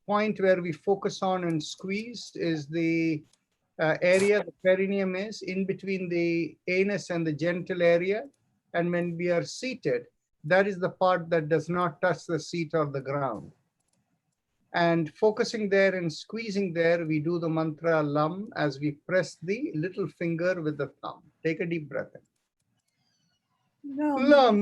point where we focus on and squeeze is the area the perineum is in between the anus and the genital area. And when we are seated, that is the part that does not touch the seat or the ground. And focusing there and squeezing there, we do the mantra Lam as we press the little finger with the thumb. Take a deep breath in. Lam. Lam.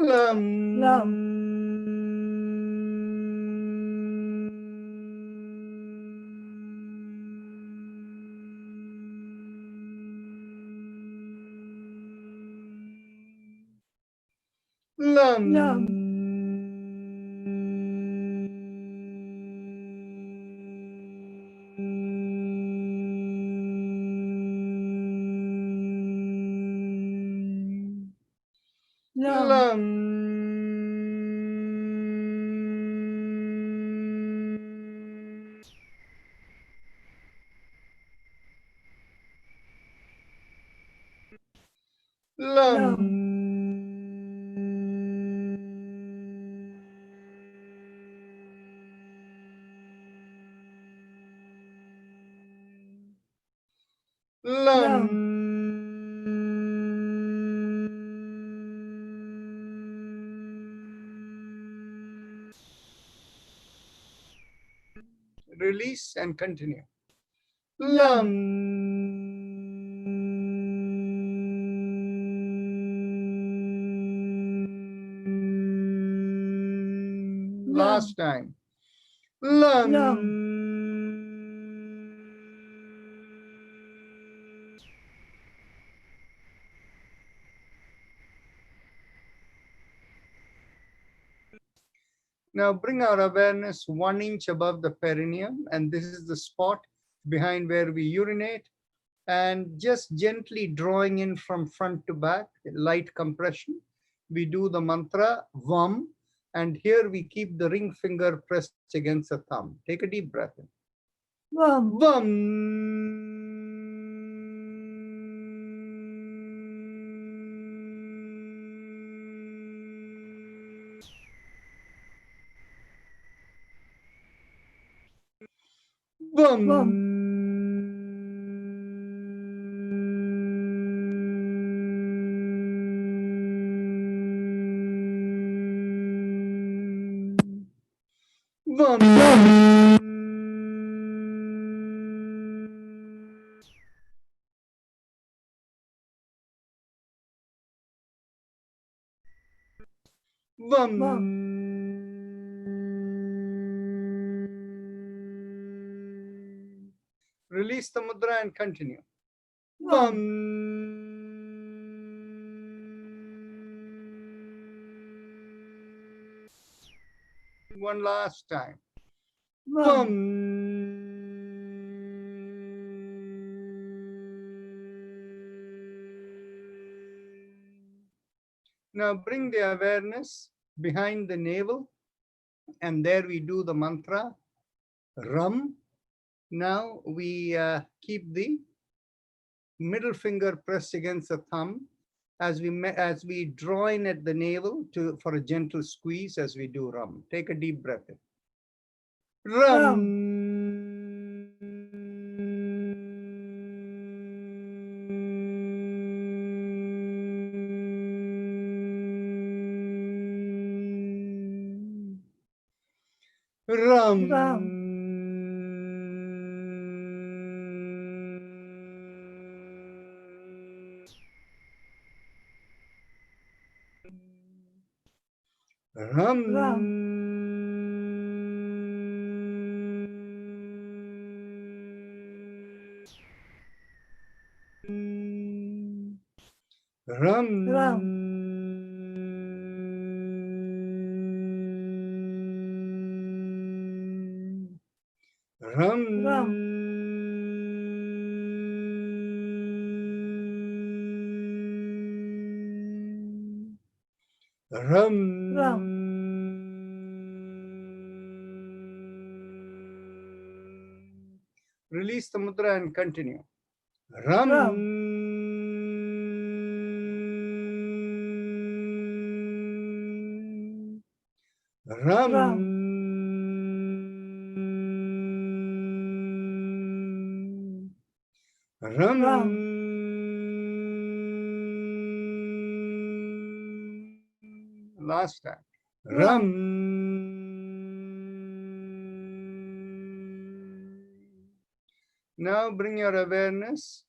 Lam. Lam. Lam. Lam. Lam. Release and continue. Lam. Last time. Lam. Now bring our awareness 1 inch above the perineum, and this is the spot behind where we urinate, and just gently drawing in from front to back, light compression. We do the mantra Vam, and here we keep the ring finger pressed against the thumb. Take a deep breath in. Vam. Vam. Vam. Vam. Vam. Release the mudra and continue. Vam. One last time. Vam. Now bring the awareness behind the navel, and there we do the mantra Ram. Now we keep the middle finger pressed against the thumb as we draw in at the navel for a gentle squeeze as we do Ram. Take a deep breath in. Ram. Ram. Ram. Ram. Ram. Ram. Ram. Ram. Release the mudra and continue. Ram. Ram. Ram. Last time. Ram. Now bring your awareness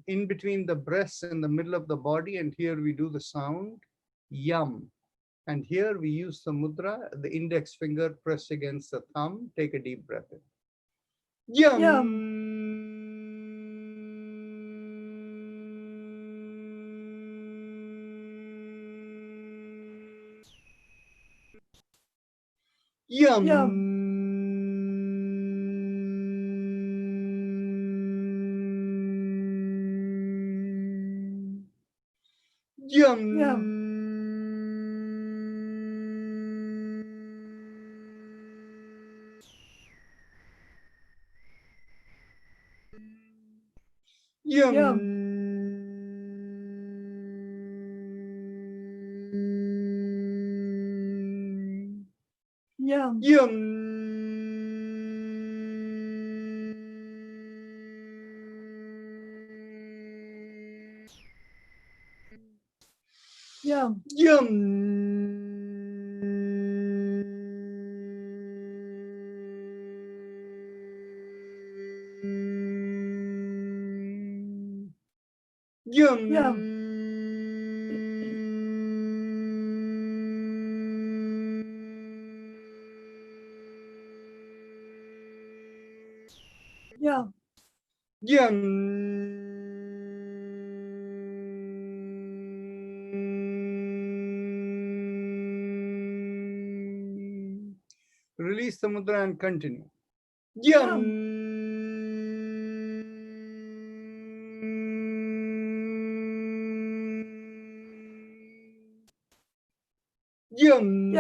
in between the breasts and the middle of the body, and here we do the sound yum. And here we use the mudra, the index finger pressed against the thumb. Take a deep breath in. Yum. Yum. Yum. Yum. Yum. Yum. Yum. Yum. Release the mudra and continue. Yum. Yum.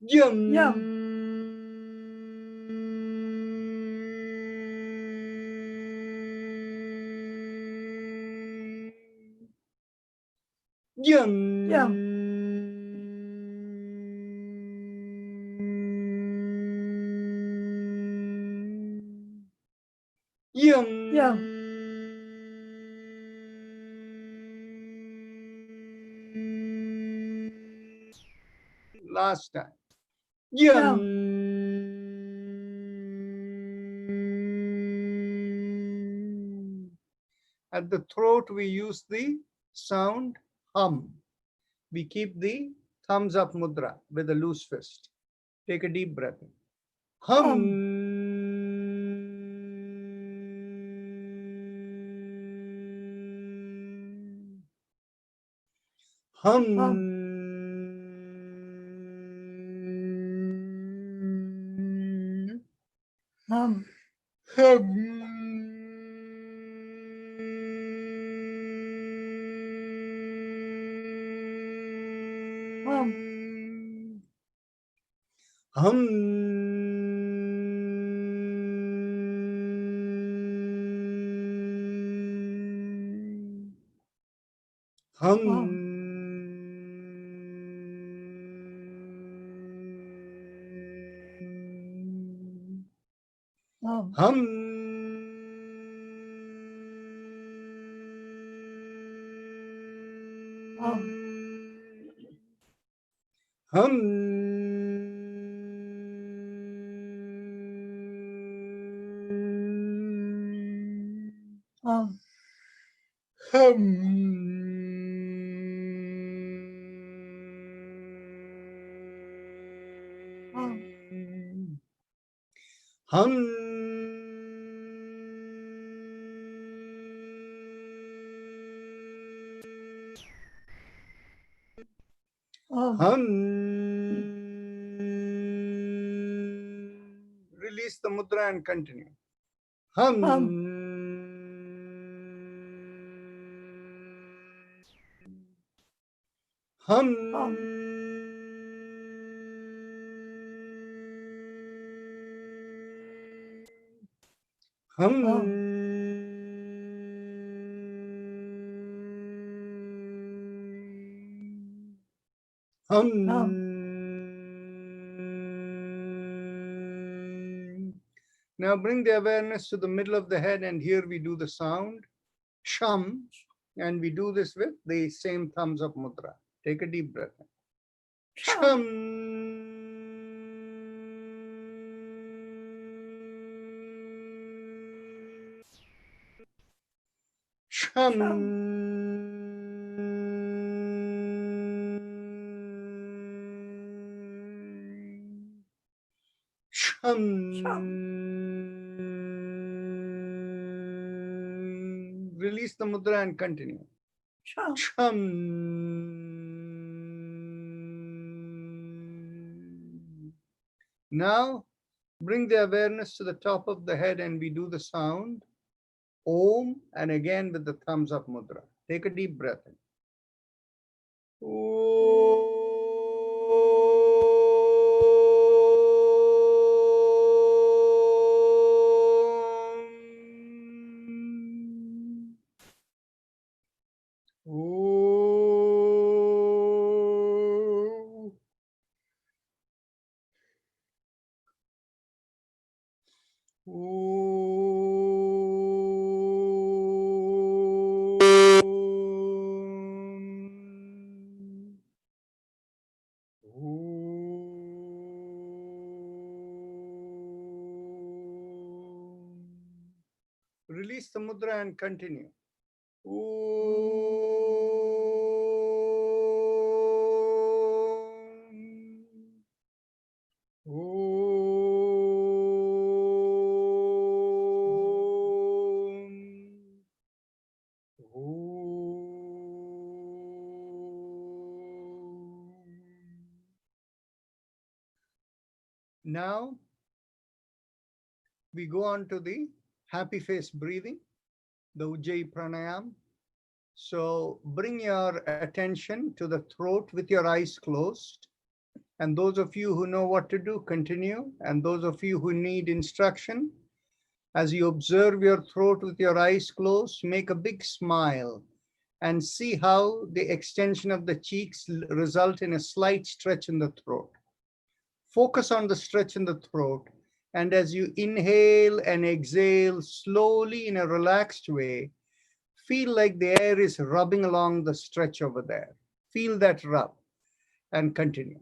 Yum. Yum. Yum. Last time. Yum. At the throat, we use the sound hum. We keep the thumbs up mudra with a loose fist. Take a deep breath in. Hum. Hum. Hum. Hum. Hum. Hum. Hum. Hum. Hum. Hum. Hum. Release the mudra and continue. Hum. Hum. Hum. Now bring the awareness to the middle of the head, and here we do the sound sham, and we do this with the same thumbs up mudra. Take a deep breath. Sham. Sham. Release the mudra and continue. Chum. Now bring the awareness to the top of the head, and we do the sound Om, and again with the thumbs up mudra. Take a deep breath in. Release the mudra and continue. Now we go on to the happy face breathing, the Ujjayi Pranayam. So bring your attention to the throat with your eyes closed. And those of you who know what to do, continue. And those of you who need instruction, as you observe your throat with your eyes closed, make a big smile and see how the extension of the cheeks result in a slight stretch in the throat. Focus on the stretch in the throat. And as you inhale and exhale slowly in a relaxed way, feel like the air is rubbing along the stretch over there. Feel that rub and continue.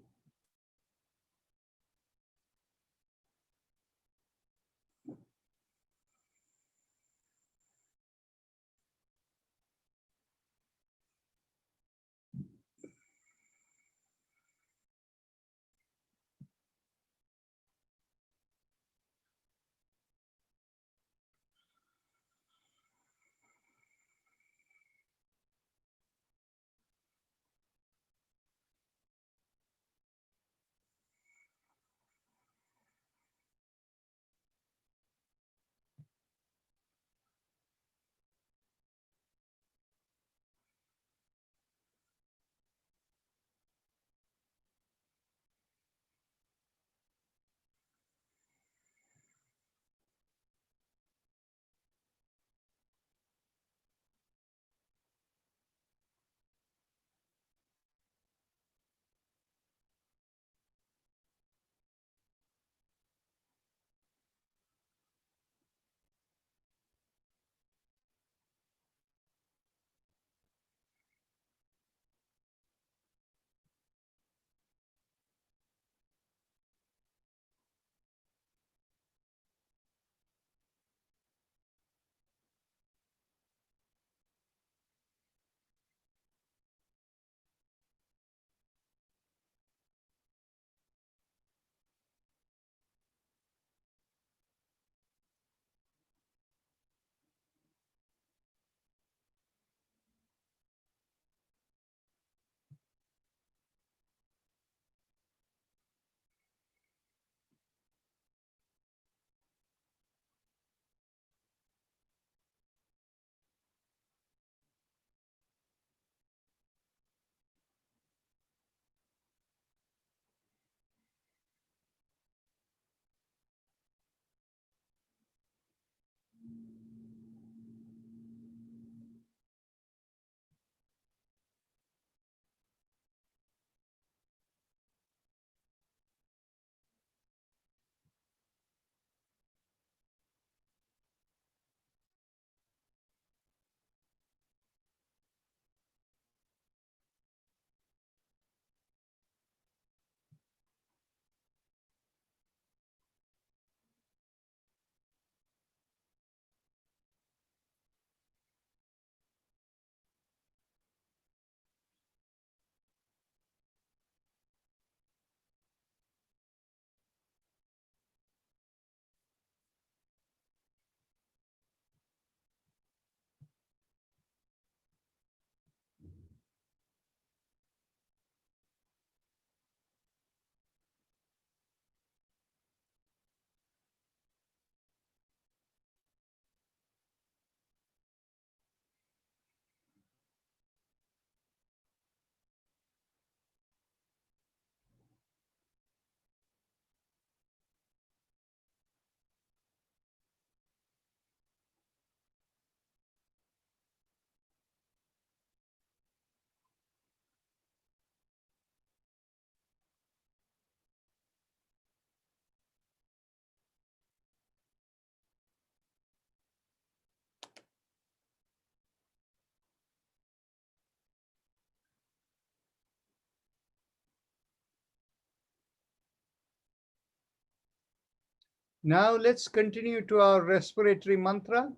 Now let's continue to our respiratory mantra.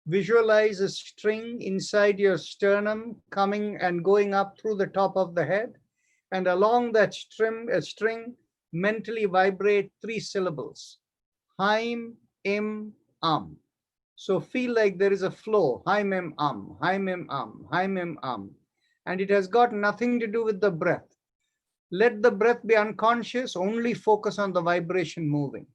Visualize a string inside your sternum coming and going up through the top of the head. And along that string, mentally vibrate 3 syllables. Haim, im, So feel like there is a flow. Haim, im, haim, im, haim, im, And it has got nothing to do with the breath. Let the breath be unconscious, only focus on the vibration moving.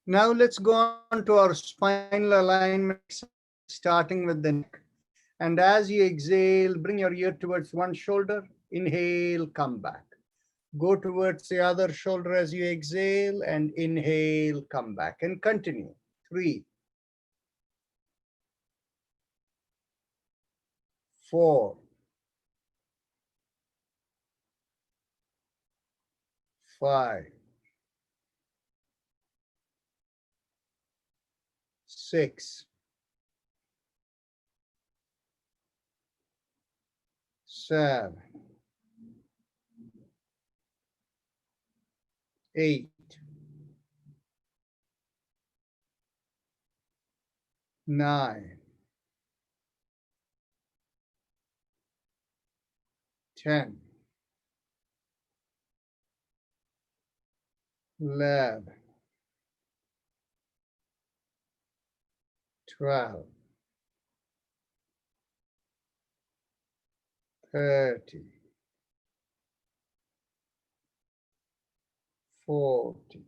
Now let's go on to our spinal alignment, starting with the neck. And as you exhale, bring your ear towards one shoulder. Inhale, come back. Go towards the other shoulder as you exhale and inhale, come back. And continue. 3, 4, 5, 6, 7, 8, 9, 10, 11, 12, 13, 14,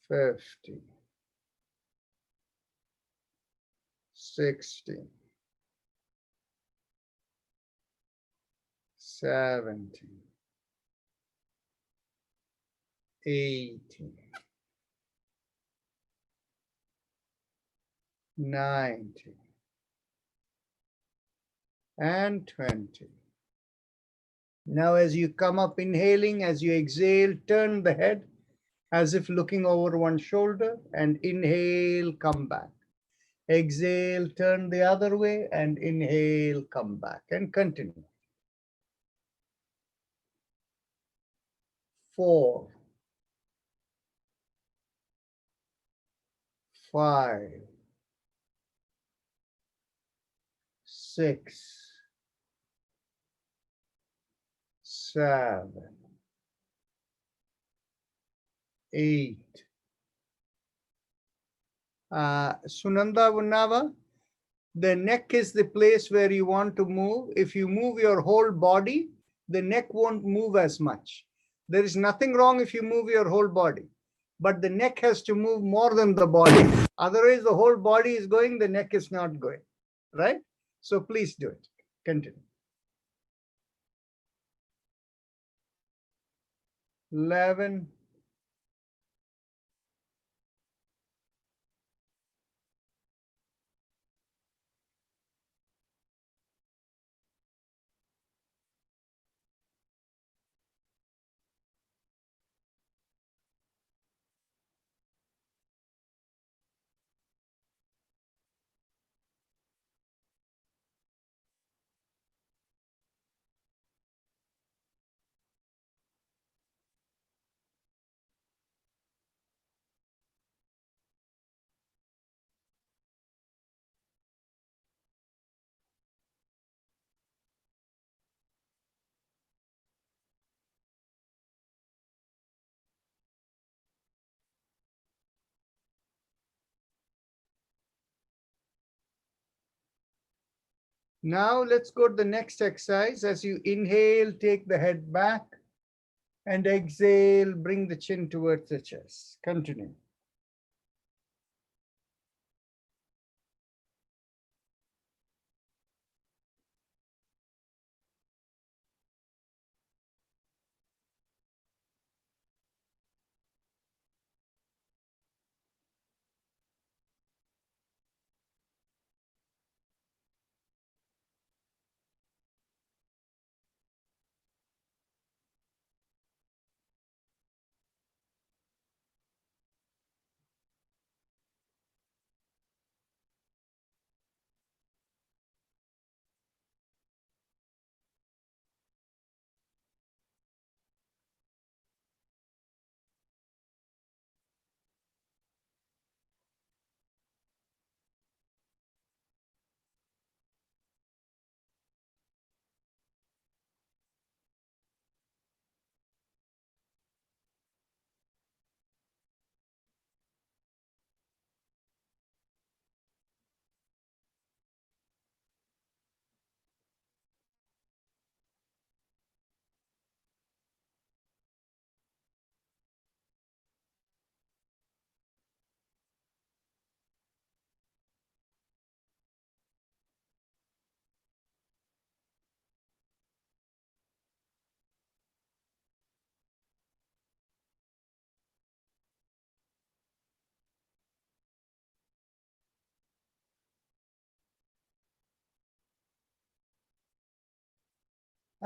15, 16, 17, 18, 19, and 20. Now, as you come up inhaling, as you exhale, turn the head as if looking over one shoulder and inhale, come back. Exhale, turn the other way and inhale, come back and continue. 4, 5, 6, 7, 8. Sunanda Vunnava, the neck is the place where you want to move. If you move your whole body, the neck won't move as much. There is nothing wrong if you move your whole body, but the neck has to move more than the body. Otherwise, the whole body is going, the neck is not going, right? So please do it. Continue. 11, now let's go to the next exercise. As you inhale, take the head back, and exhale, bring the chin towards the chest. Continue.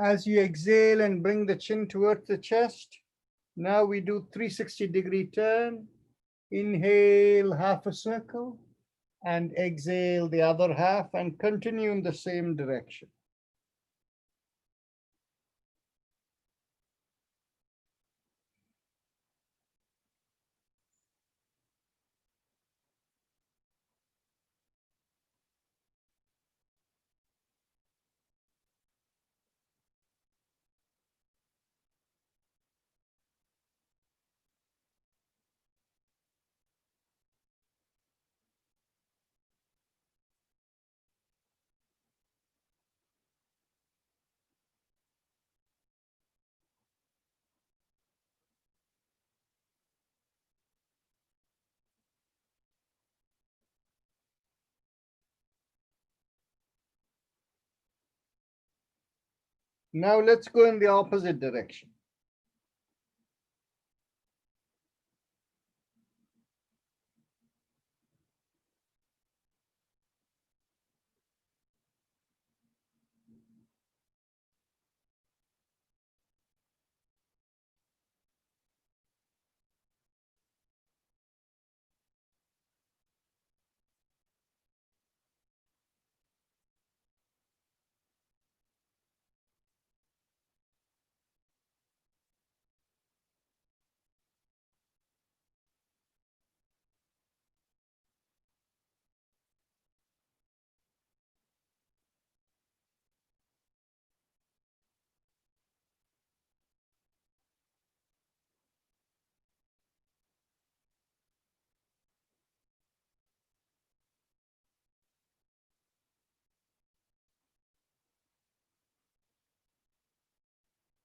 As you exhale and bring the chin towards the chest, now we do 360-degree turn. Inhale, half a circle, and exhale the other half, and continue in the same direction. Now let's go in the opposite direction.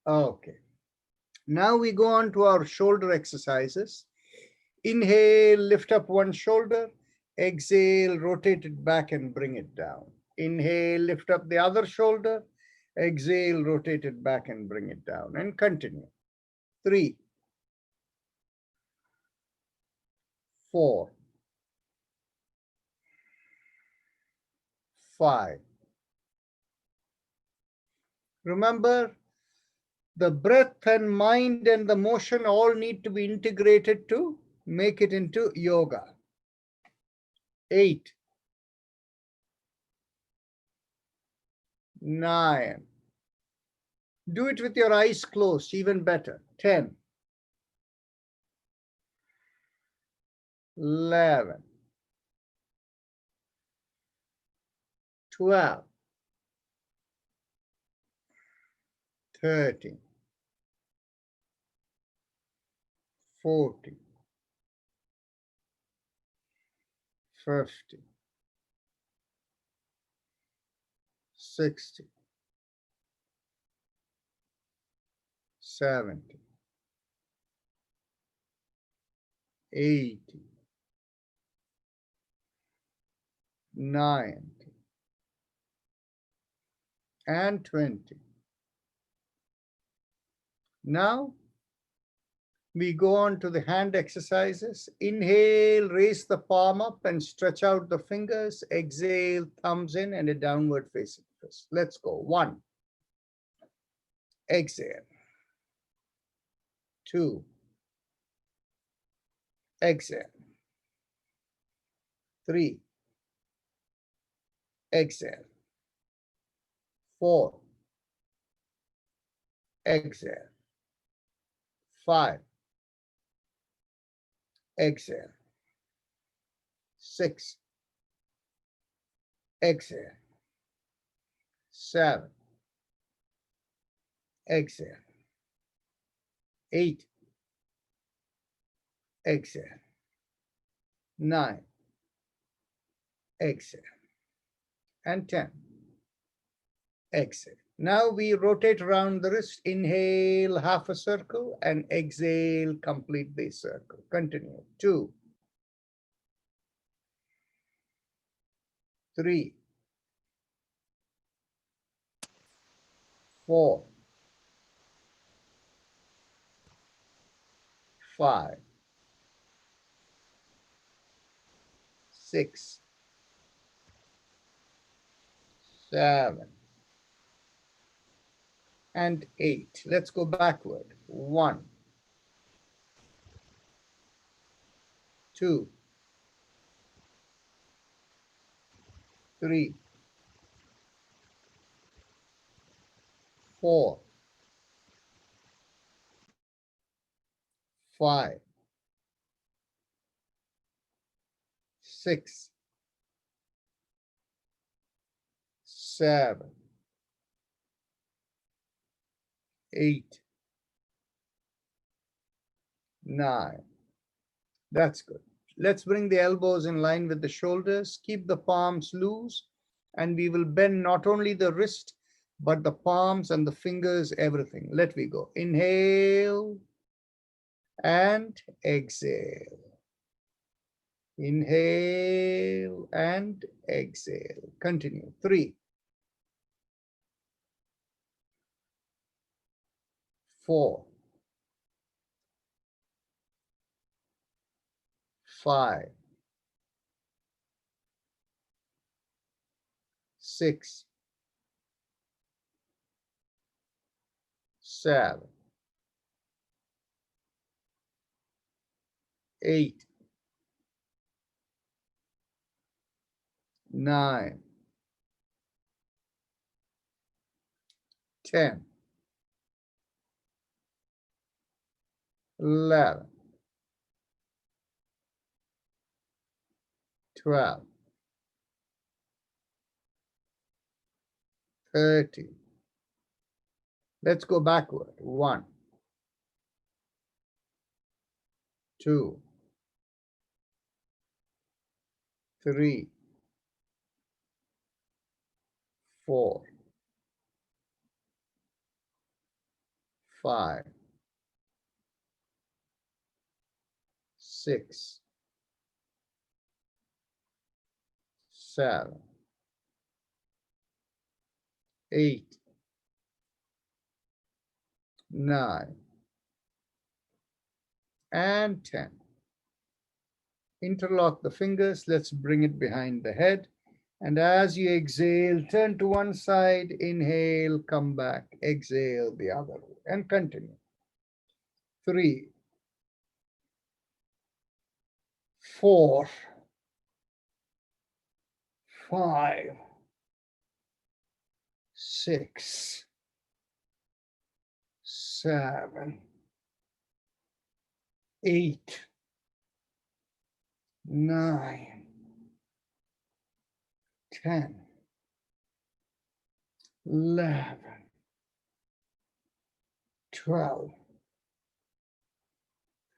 Okay. Now we go on to our shoulder exercises. Inhale, lift up one shoulder. Exhale, rotate it back and bring it down. Inhale, lift up the other shoulder. Exhale, rotate it back and bring it down. And continue. 3, 4, 5. Remember, the breath and mind and the motion all need to be integrated to make it into yoga. 8, 9. Do it with your eyes closed, even better. 10, 11, 12, 13, 14, 15, 16, 17, 18, 19, and 20. Now we go on to the hand exercises. Inhale, raise the palm up and stretch out the fingers. Exhale, thumbs in and a downward facing fist. Let's go. 1. Exhale. 2. Exhale. 3. Exhale. 4. Exhale. 5. Exhale. 6. Exhale. 7. Exhale. 8. Exhale. 9. Exhale. And 10. Exhale. Now we rotate around the wrist. Inhale, half a circle, and exhale, complete the circle. Continue. 2, 3, 4, 5, 6, 7, and 8. Let's go backward. 1, 2, 3, 4, 5, 6, 7, 8, 9. That's good. Let's bring the elbows in line with the shoulders. Keep the palms loose, and we will bend not only the wrist, but the palms and the fingers, everything. Let me go. Inhale and exhale. Inhale and exhale. Continue. 3, 4, 5, 6, 7, 8, 9, 10, 11, 12, 13. Let's go backward. 1, 2, 3, 4, 5, 6, 7, 8, 9, and 10. Interlock the fingers. Let's bring it behind the head. And as you exhale, turn to one side, inhale, come back, exhale the other way, and continue. 3, 4, 5, 6, 7, 8, 9, 10, 11, 12,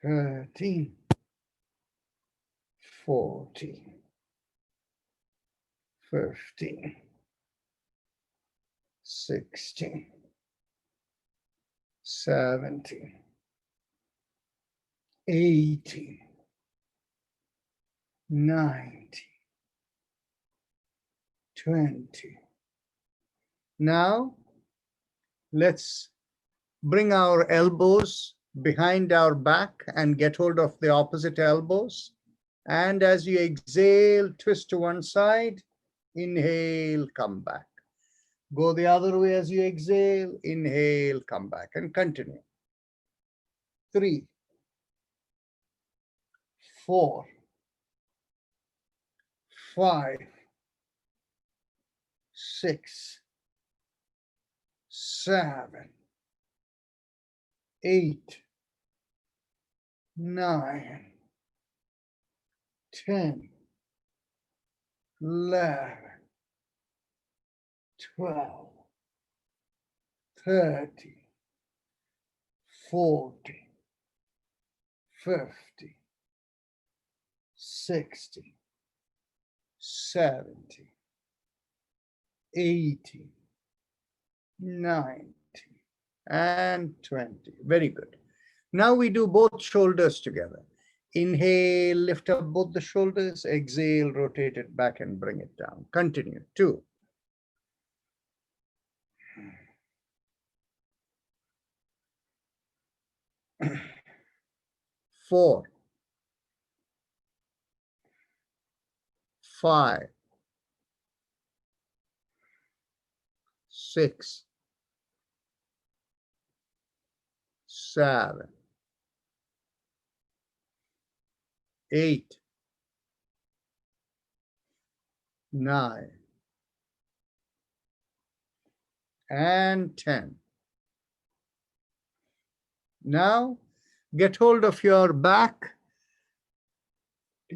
13, 14, 15, 16, 17, 18, 19, 20. Now, let's bring our elbows behind our back and get hold of the opposite elbows. And as you exhale, twist to one side, inhale, come back. Go the other way as you exhale, inhale, come back, and continue. 3, 4, 5, 6, 7, 8, 9, 10, 11, 12, 13, 14, 15, 16, 17, 18, 19, and 20. Very good. Now we do both shoulders together. Inhale, lift up both the shoulders. Exhale, rotate it back and bring it down. Continue. 2, 4, 5, 6, 7, 8, 9, and 10. Now, get hold of your back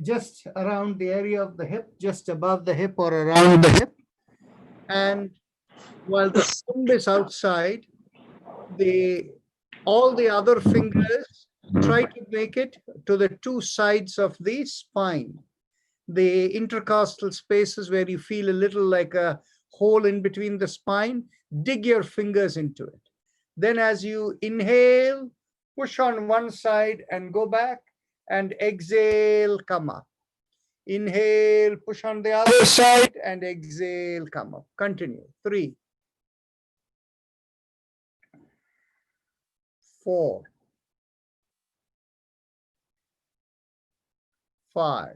just around the area of the hip, just above the hip or around the hip. And while the thumb is outside, all the other fingers try to make it to the two sides of the spine. The intercostal spaces where you feel a little like a hole in between the spine, dig your fingers into it. Then as you inhale, push on one side and go back, and exhale, come up. Inhale, push on the other side, and exhale, come up. Continue. 3, 4, 5,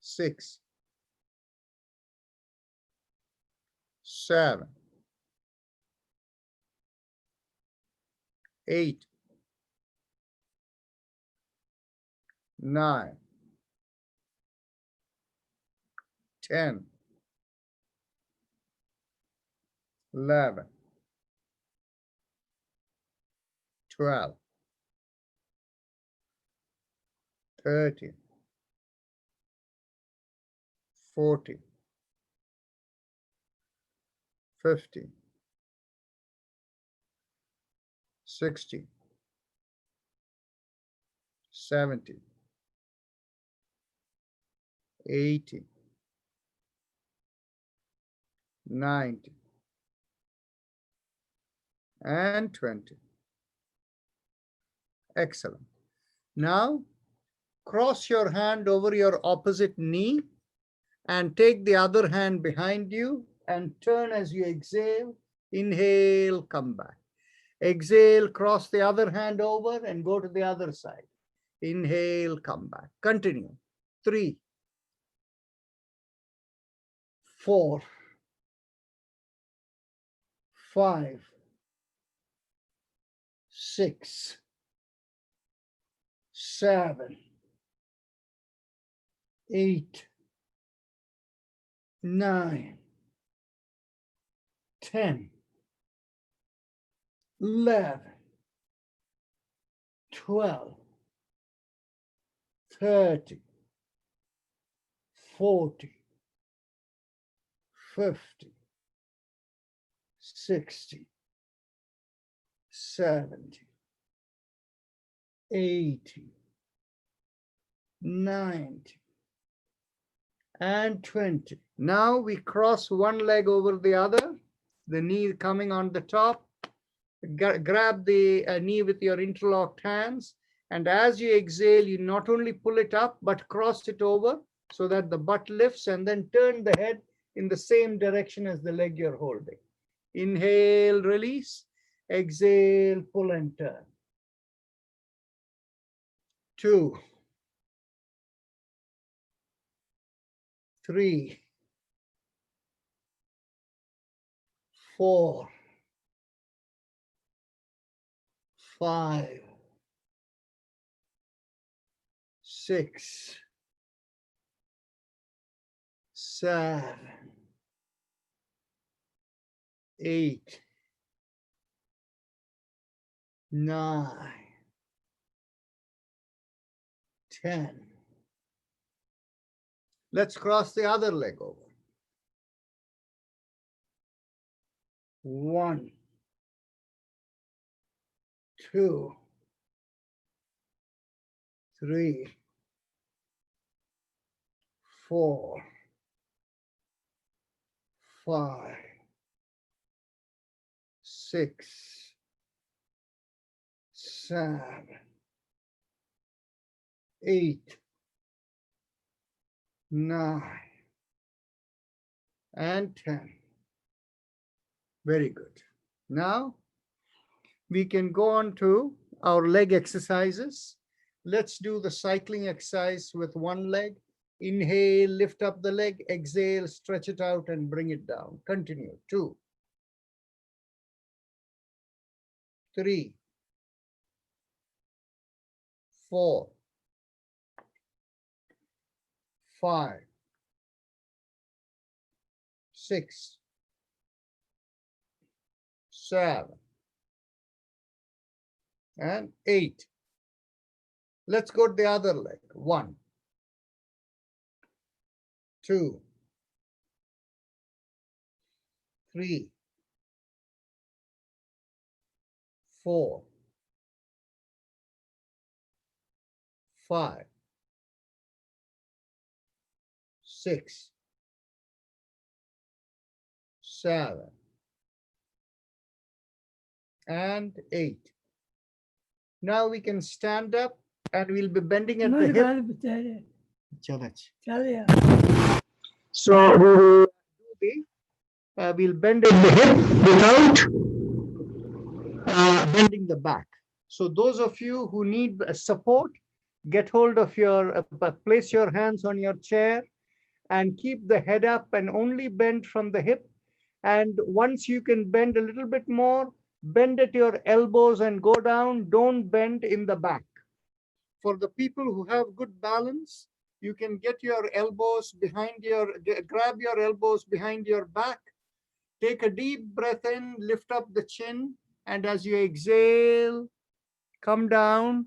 6, 7, 8, 9, 10, 11, 12, 13, 14, 15, 16, 17, 18, 19, and 20. Excellent. Now, cross your hand over your opposite knee and take the other hand behind you and turn as you exhale. Inhale, come back. Exhale, cross the other hand over and go to the other side. Inhale, come back. Continue. 3, 4, 5, 6, 7, 8, 9, 10, 11, 12, 30, 40, 50, 60, 70, 80, 90, and 20. Now we cross one leg over the other, the knee coming on the top. Grab the knee with your interlocked hands. And as you exhale, you not only pull it up, but cross it over so that the butt lifts, and then turn the head in the same direction as the leg you're holding. Inhale, release. Exhale, pull and turn. 2, 3, 4, 5, 6, 7, 8, 9, 10. Let's cross the other leg over. 1, 2, 3, 4, 5, 6, 7, 8, 9, and 10. Very good. Now we can go on to our leg exercises. Let's do the cycling exercise with one leg. Inhale, lift up the leg. Exhale, stretch it out and bring it down. Continue. 2, 3, 4, 5, 6, 7, and 8. Let's go to the other leg. 1, 2, 3, 4, 5, 6, 7, and 8. Now we can stand up and we'll be bending at the hip. So we will do we'll bend at the hip without bending the back. So those of you who need support, get hold of your, place your hands on your chair and keep the head up and only bend from the hip. And once you can bend a little bit more, bend at your elbows and go down. Don't bend in the back. For the people who have good balance, you can get your elbows behind grab your elbows behind your back. Take a deep breath in, lift up the chin, and as you exhale, come down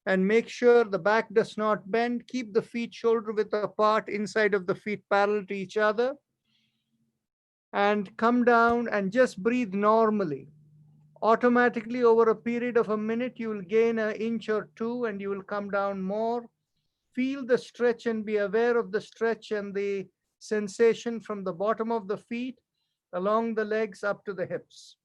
and make sure the back does not bend. Keep the feet shoulder width apart, inside of the feet parallel to each other. And come down and just breathe normally. Automatically over a period of a minute, you will gain an inch or two and you will come down more. Feel the stretch and be aware of the stretch and the sensation from the bottom of the feet along the legs up to the hips.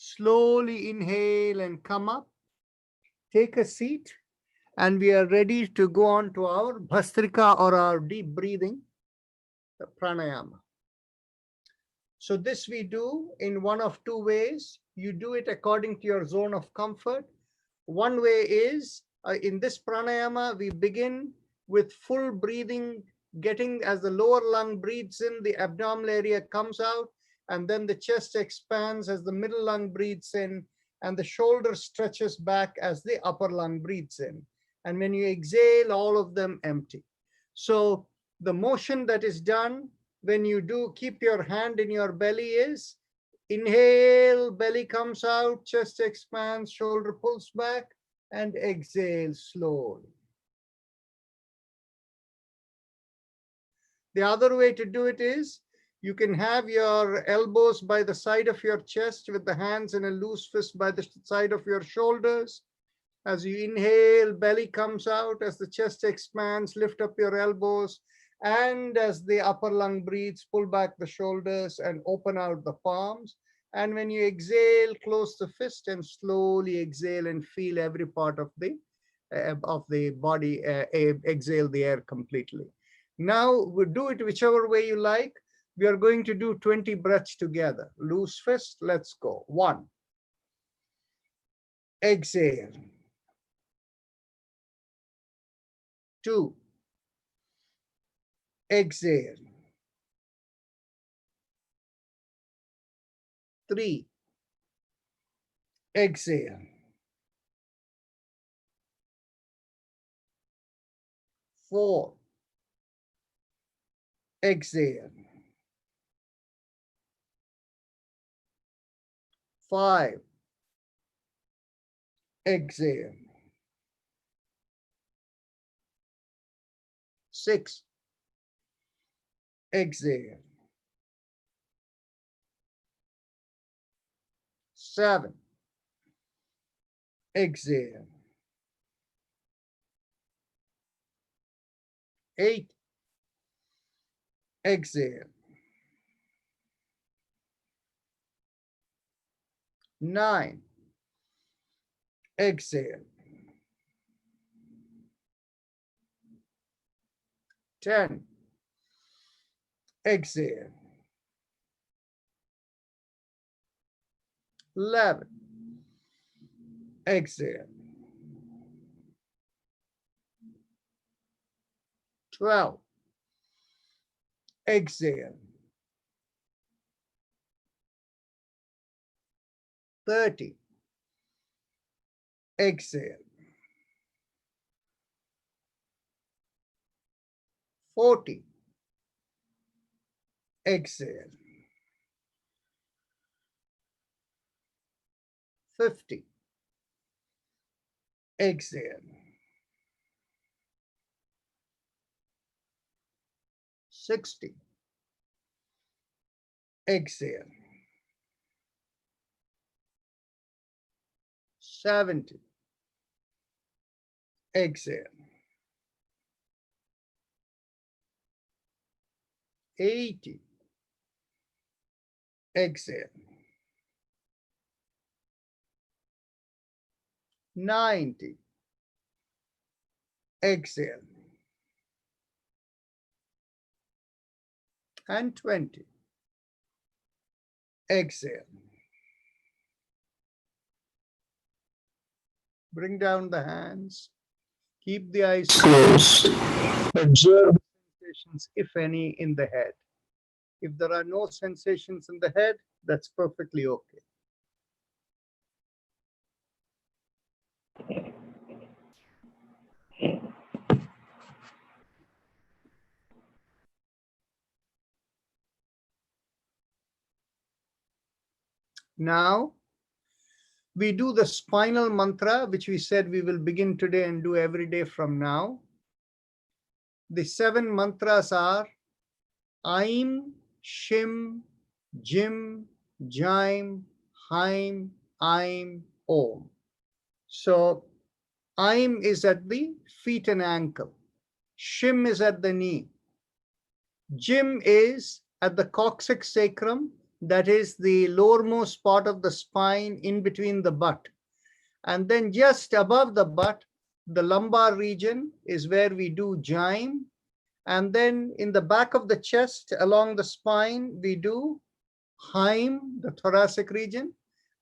Slowly inhale and come up. Take a seat, and we are ready to go on to our Bhastrika, or our deep breathing, the pranayama. So this we do in one of two ways. You do it according to your zone of comfort. One way is in this pranayama, we begin with full breathing, getting as the lower lung breathes in, the abdominal area comes out, and then the chest expands as the middle lung breathes in, and the shoulder stretches back as the upper lung breathes in. And when you exhale, all of them empty. So the motion that is done when you do keep your hand in your belly is inhale, belly comes out, chest expands, shoulder pulls back, and exhale slowly. The other way to do it is you can have your elbows by the side of your chest with the hands in a loose fist by the side of your shoulders. As you inhale, belly comes out. As the chest expands, lift up your elbows. And as the upper lung breathes, pull back the shoulders and open out the palms. And when you exhale, close the fist and slowly exhale and feel every part of the body exhale the air completely. Now we do it whichever way you like. We are going to do 20 breaths together. Loose fist, let's go. 1. Exhale. 2. Exhale. 3. Exhale. 4. Exhale. 5. Exhale. 6. Exhale. 7. Exhale. 8. Exhale. 9. Exhale. 10. Exhale. 11. Exhale. 12. Exhale. 30. Exhale. 40. Exhale. 50. Exhale. 60. Exhale. 70. Exhale. 80. Exhale. 90. Exhale. And 20. Exhale. Bring down the hands. Keep the eyes closed. Observe sensations, if any, in the head. If there are no sensations in the head, that's perfectly okay. Now, we do the spinal mantra, which we said we will begin today and do every day from now. The 7 mantras are Aim, Shim, Jim, Jaim, Haim, Aim, Om. So Aim is at the feet and ankle. Shim is at the knee. Jim is at the coccyx sacrum, that is the lowermost part of the spine in between the butt. And then just above the butt, the lumbar region is where we do Jaim. And then in the back of the chest, along the spine, we do Haim, the thoracic region.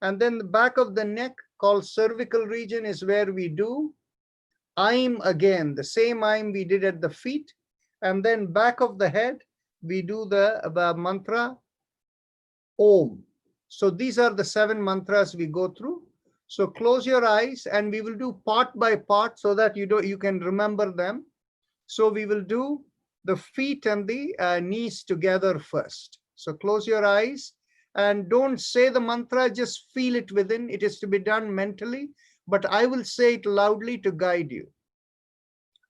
And then the back of the neck, called cervical region, is where we do Aim again, the same Aim we did at the feet. And then back of the head, we do the mantra Om. So these are the 7 mantras we go through. So close your eyes and we will do part by part so that you can remember them. So we will do the feet and the knees together first. So close your eyes and don't say the mantra, just feel it within. It is to be done mentally, but I will say it loudly to guide you.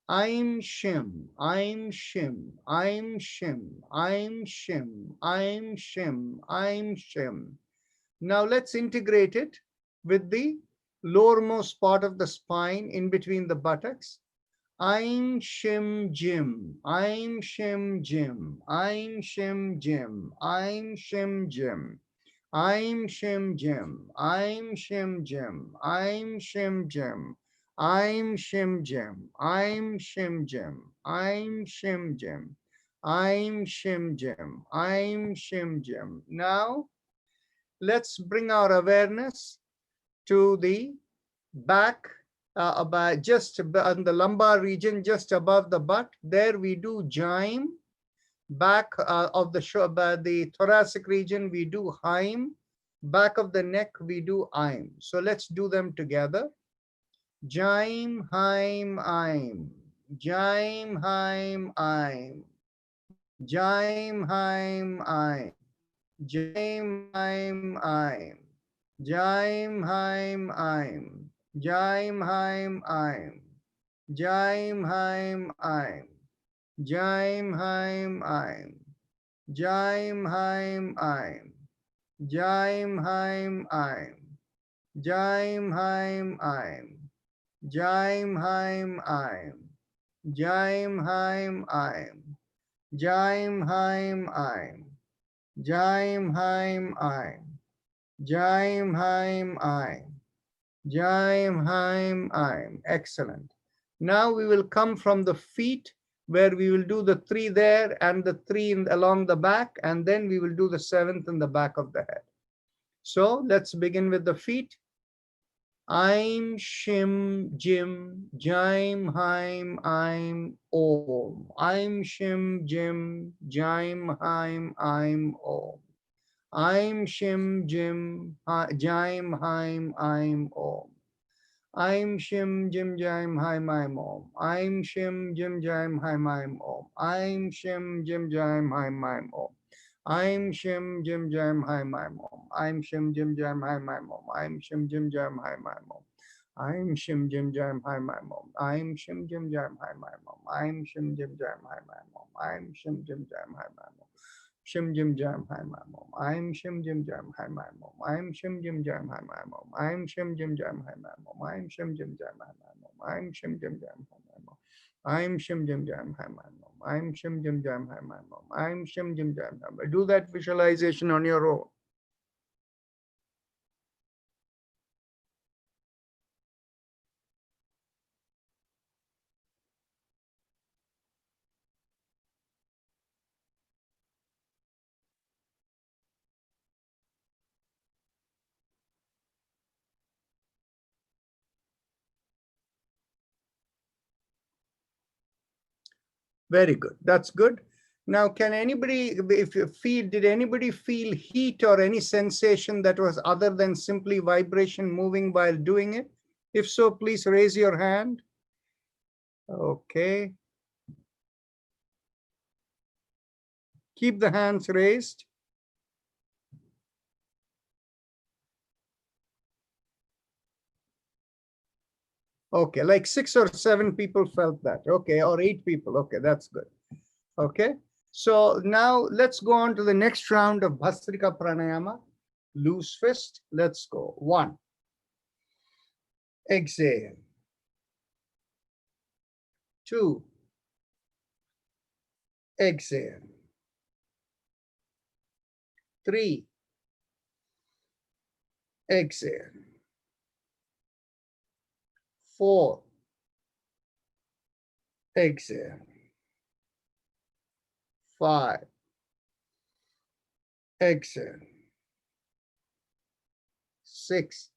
I'm Shim, I'm Shim, I'm Shim, I'm Shim, I'm Shim, I'm Shim. Now let's integrate it with the lowermost part of the spine in between the buttocks. I'm Shim Jim, I'm Shim Jim, I'm Shim Jim, I'm Shim Jim, I'm Shim Jim, I'm Shim Jim, I'm Shim Jim, I'm Shim Jim, I'm Shim Jim, I'm Shim Jim, I'm Shim Jim, I'm Shim Jim. Now let's bring our awareness to the back, about just on the lumbar region, just above the butt. There we do Jaim. Back of the thoracic region, we do Haim. Back of the neck, we do Aim. So let's do them together. Jaim, Haim, Aim. Jaim, Haim, Aim. Jaim, Haim, Aim. Jaim, Haim, Aim. Jaim, Haim, Aim. Jaim, Haim, Aim. Jaim, Haim, Aim. Jaim, Haim, Aim. Jaim, Haim, Aim. Jaim, Haim, Aim. Jaim, Haim, Aim. Jaim, Haim, Aim. Jaim, Haim, Aim. Jaim, Haim, Aim. Jaim, Haim, Aim. Jaim, Haim, Aim. Jaim, Haim, Aim. Excellent. Now we will come from the feet, where we will do the 3 there and the 3 along the back, and then we will do the 7th in the back of the head. So let's begin with the feet. Aim, Shim, Jim, Jaim, Haim, Aim, Om. Aim, Shim, Jim, Jaim, Haim, Aim, Om. Aim, Shim, Jim, Jaim, Haim, Aim, Om. Aim, Shim, Jim, Jaim, Haim, Aim, Om. Aim, Shim, Jim, Jaim, Haim, Aim, Om. Aim, Shim, Jim, Jaim, Haim, Aim, Om. Aim, Shim, Jim, Jaim, Haim, Aim, Om. Aim, Shim, Jim, Jaim, Haim, Aim, Om. Aim, Shim, Jim, Jaim, Haim, Aim, Om. Aim, Shim, Jim, Jaim, Haim, Aim, Om. Aim, Shim, Jim, Jaim, Haim, Aim, Om. Aim, Shim, Jim, Jaim, Haim, Aim, Om. Aim, Shim, Jim, Jaim, Haim, Aim, Om. Shim Jim Jam Hai Mam Om. I'm Shim Jim Jam Hai Mam Om. I'm Shim Jim Jam Hai Mam Om. I'm Shim Jim Jam Hai Mam Om. I'm Shim Jim Jam Hai Mam Om. I'm Shim Jim Jam Hai Mam Om. I'm Shim Jim Jam Hai Mam Om. I'm Shim Jim Jam Hai Mam Om. I'm Shim Jim Jam Hai Mam Om. Do that visualization on your own. Very good. That's good. Now, can anybody, if you feel, did anybody feel heat or any sensation that was other than simply vibration moving while doing it? If so, please raise your hand. Okay. Keep the hands raised. Okay, like 6 or 7 people felt that. Okay, or 8 people. Okay, that's good. Okay, so now let's go on to the next round of Bhastrika Pranayama. Loose fist. Let's go. 1. Exhale. 2. Exhale. 3. exhale. 4, exhale. 5, exhale. 6,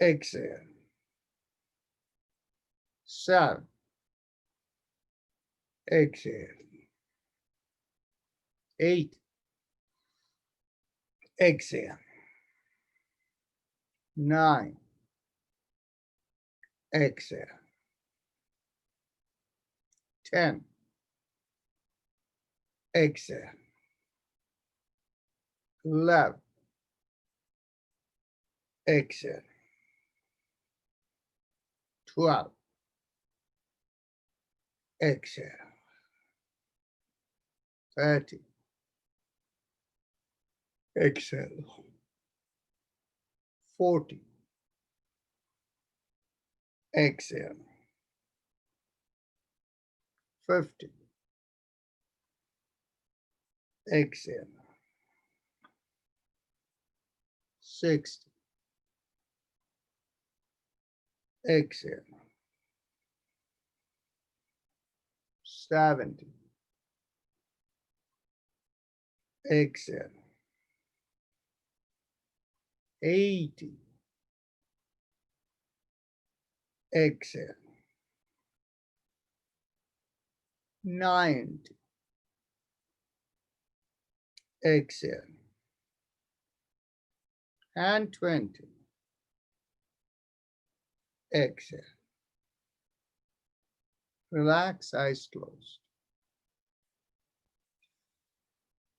exhale. 7, exhale. 8, exhale. 9, exhale. 10, exhale. 11, exhale. 12, exhale. 30, exhale. 40, exhale. 50, exhale. 60, exhale. 70, exhale. 80, exhale. 90, exhale. And 20, exhale. Relax, eyes closed.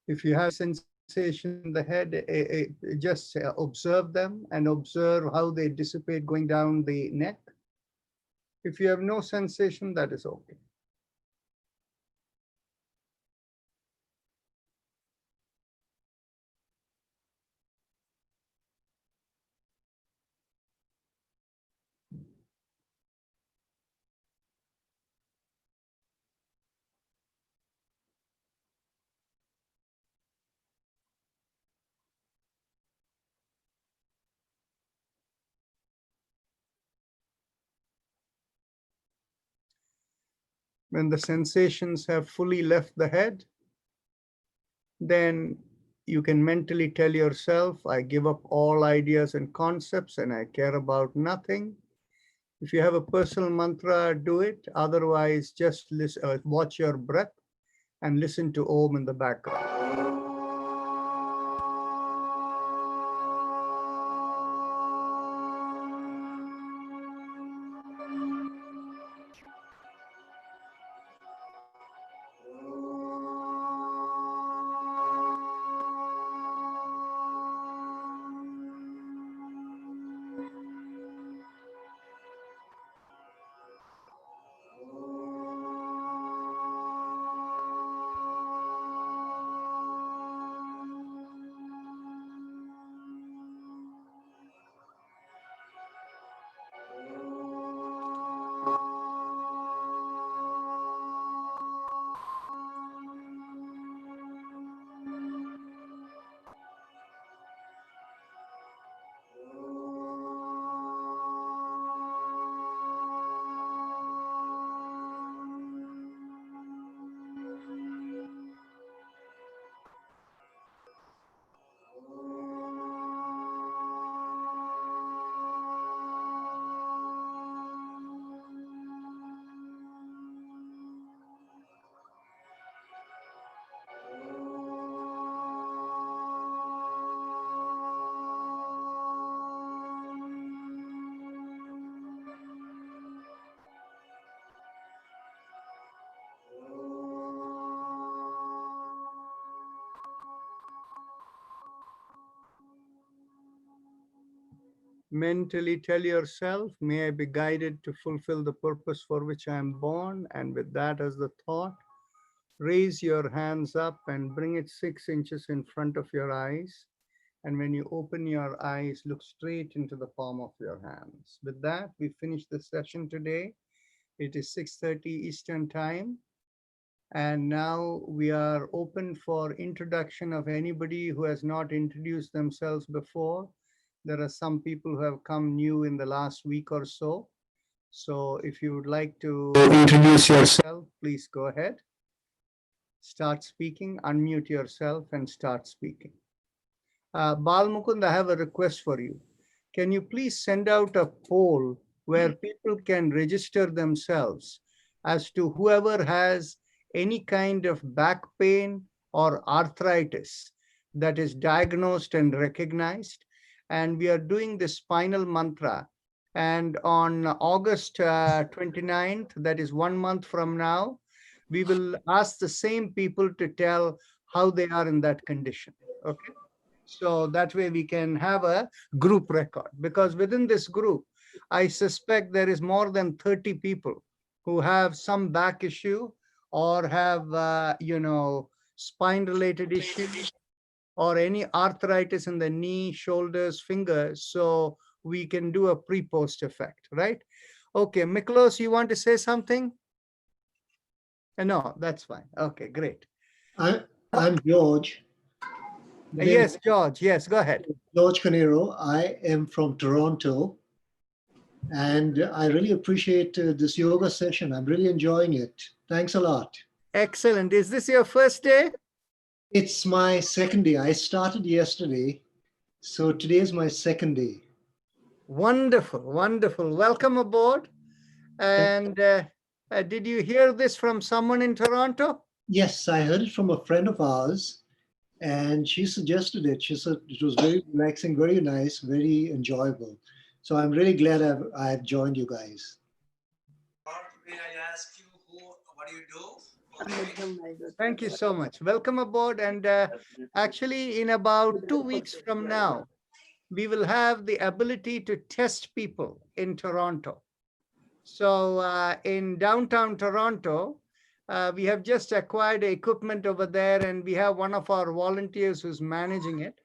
If you have sensation in the head, just observe them and observe how they dissipate going down the neck. If you have no sensation, that is okay. When the sensations have fully left the head, then you can mentally tell yourself, I give up all ideas and concepts and I care about nothing. If you have a personal mantra, do it. Otherwise, just listen, watch your breath and listen to Om in the background. Mentally tell yourself, may I be guided to fulfill the purpose for which I am born. And with that as the thought, raise your hands up and bring it 6 inches in front of your eyes. And when you open your eyes, look straight into the palm of your hands. With that, we finish the session today. It is 6:30 Eastern Time. And now we are open for introduction of anybody who has not introduced themselves before. There are some people who have come new in the last week or so. So if you would like to introduce yourself, please go ahead. Start speaking, unmute yourself and start speaking. Bal Mukund, I have a request for you. Can you please send out a poll where people can register themselves as to whoever has any kind of back pain or arthritis that is diagnosed and recognized? And we are doing the spinal mantra. And on August 29th, that is 1 month from now, we will ask the same people to tell how they are in that condition. Okay. So that way we can have a group record, because within this group, I suspect there is more than 30 people who have some back issue or have, spine related issues or any arthritis in the knee, shoulders, fingers. So we can do a pre-post effect, right? Okay, Miklos, you want to say something? No, that's fine. Okay, great. I'm George. Yes, George. Yes, go ahead. George Canero. I am from Toronto. And I really appreciate this yoga session. I'm really enjoying it. Thanks a lot. Excellent. Is this your first day? It's my second day. I started yesterday. So today is my second day. Wonderful, wonderful. Welcome aboard. And did you hear this from someone in Toronto? Yes, I heard it from a friend of ours. And she suggested it. She said it was very relaxing, very nice, very enjoyable. So I'm really glad I've joined you guys. May I ask you what do you do? Thank you so much. Welcome aboard. And actually, in about 2 weeks from now, we will have the ability to test people in Toronto. So in downtown Toronto, we have just acquired equipment over there, and we have one of our volunteers who's managing it.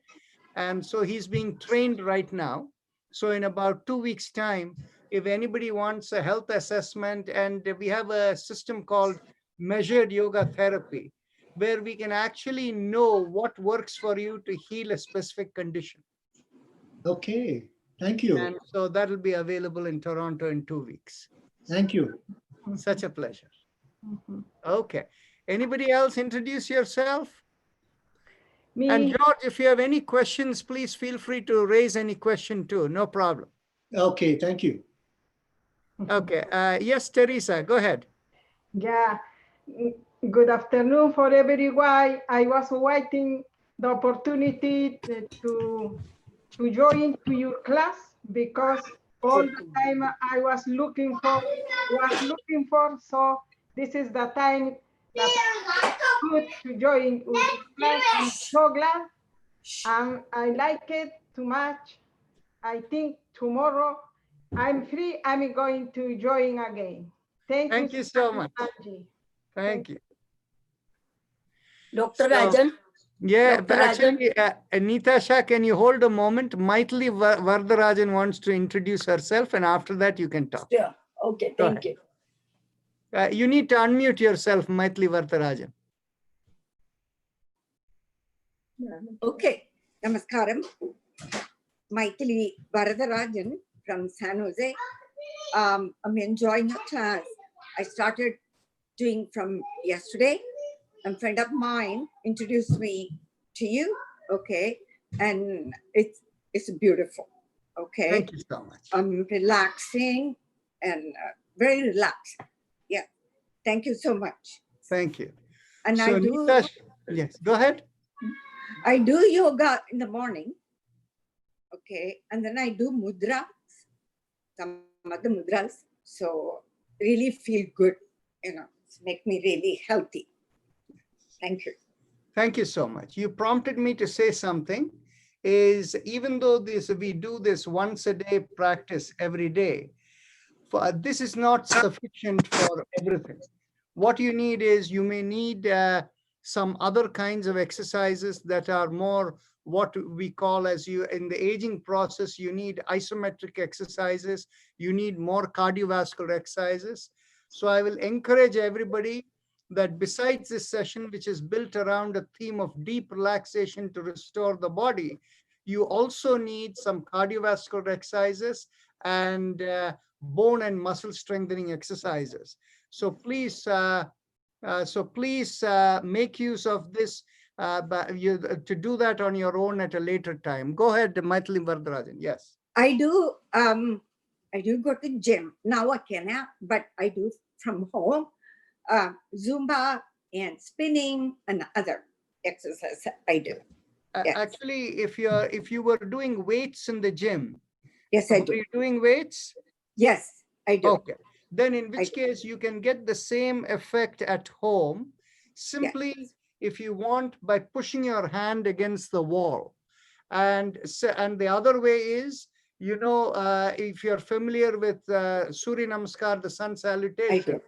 And so he's being trained right now. So in about 2 weeks' time, if anybody wants a health assessment, and we have a system called measured yoga therapy, where we can actually know what works for you to heal a specific condition. Okay, thank you. And so that will be available in Toronto in 2 weeks. Thank you. Such a pleasure. Okay. Anybody else introduce yourself? Me. And George, if you have any questions, please feel free to raise any question too. No problem. Okay, thank you. Okay. Yes, Teresa, go ahead. Yeah. Good afternoon for everyone. I was waiting the opportunity to join to your class, because all the time I was looking for. So this is the time that good to join with this class. I'm so glad. I like it too much. I think tomorrow I'm free. I'm going to join again. Thank you so much. Angie. Thank you. Dr. Rajan? Yeah, Dr. actually, Anita Shah, can you hold a moment? Maithili Vardarajan wants to introduce herself, and after that you can talk. Sure. Okay, thank you. You need to unmute yourself, Maithili Vardarajan. Okay, Namaskaram. Maithili Varadarajan from San Jose. I'm enjoying the class. I started doing from yesterday. A friend of mine introduced me to you, okay, and it's beautiful, okay. Thank you so much. I'm relaxing and very relaxed. Yeah, thank you so much. Thank you. And So, I do. Nita, yes, go ahead. I do yoga in the morning, okay, and then I do mudras, some other mudras, so really feel good, make me really healthy. Thank you. Thank you so much. You prompted me to say something, is even though we do this once a day practice every day, this is not sufficient for everything. What you need is, you may need some other kinds of exercises that are more what we call, as you in the aging process, you need isometric exercises, you need more cardiovascular exercises. So I will encourage everybody that besides this session, which is built around a theme of deep relaxation to restore the body, you also need some cardiovascular exercises and bone and muscle strengthening exercises. So please, make use of this to do that on your own at a later time. Go ahead, Maithili Vardarajan. Yes. I do go to gym. Now I cannot, but I do from home. Zumba and spinning and other exercises I do. Yes. Actually, if you were doing weights in the gym, Yes, I were do. you doing weights? Yes, I do. Okay. Then in which do. case you can get the same effect at home simply Yes. if you want by pushing your hand against the wall. And the other way is, if you're familiar with Surya Namaskar, the sun I salutation, do.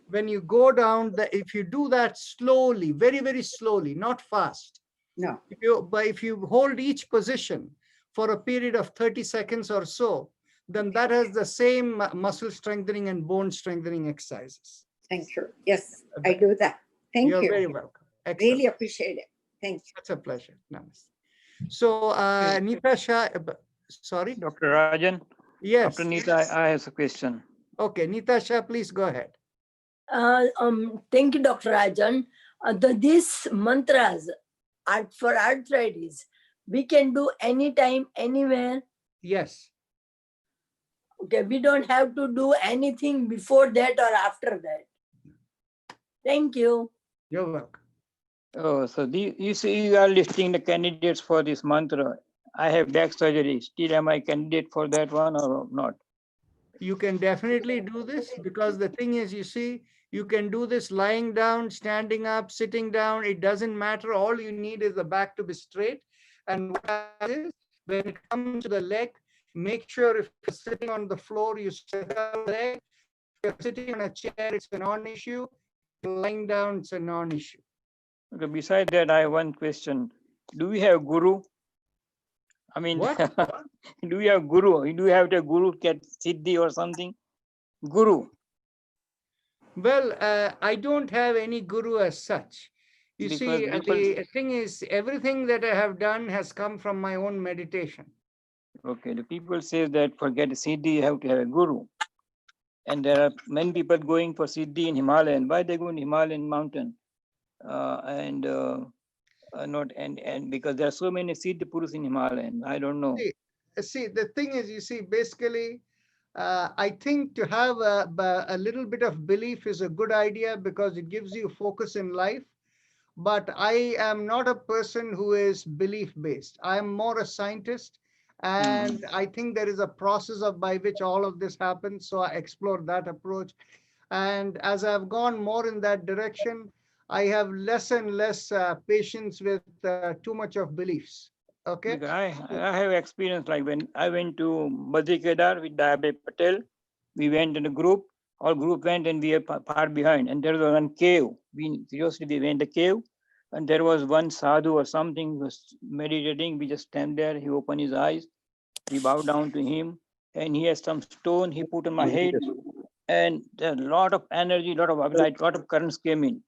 when you go down, if you do that slowly, very, very slowly, not fast, No. if you hold each position for a period of 30 seconds or so, then that has the same muscle strengthening and bone strengthening exercises. Thank you. Yes, I do that. Thank You're you. very welcome. Excellent. Really appreciate it. Thank you. That's a pleasure. Namaste. So, Neeta Shah, sorry? Dr. Rajan, Yes. Dr. Neeta, I have a question. Okay, Neeta Shah, please go ahead. Thank you, Dr. Rajan. These mantras for arthritis, we can do anytime, anywhere. Yes. Okay, we don't have to do anything before that or after that. Thank you. You're welcome. Oh, so you see, you are listing the candidates for this mantra. I have back surgery. Still, am I candidate for that one or not? You can definitely do this because the thing is, you see, you can do this lying down, standing up, sitting down. It doesn't matter. All you need is the back to be straight. And what happens is, when it comes to the leg, make sure if you're sitting on the floor, you stretch out the leg. If you're sitting on a chair, it's a non-issue. Lying down, it's a non-issue. Okay, besides that, I have one question. Do we have guru? I mean, What? do we have guru? Do you have the guru get siddhi or something? Guru. Well, I don't have any guru as such. You Because see, people- the thing is, everything that I have done has come from my own meditation. Okay, the people say that for get siddhi, you have to have a guru. And there are many people going for siddhi in Himalayan. Why they go in Himalayan mountain? Not and because there are so many siddhi purus in Himalayan. I don't know. See, the thing is, you see, basically, I think to have a little bit of belief is a good idea because it gives you focus in life. But I am not a person who is belief-based. I am more a scientist. And I think there is a process by which all of this happens. So I explore that approach. And as I've gone more in that direction, I have less and less patience with too much of beliefs. Okay. Because I have experience like when I went to Badri Kedar with Dayabe Patel, we went in a group, all group went and we are far behind. And there was one cave. We seriously we went the cave and there was one sadhu or something was meditating. We just stand there, he opened his eyes, we bow down to him and he has some stone he put on my head and a lot of energy, lot of light, lot of currents came in.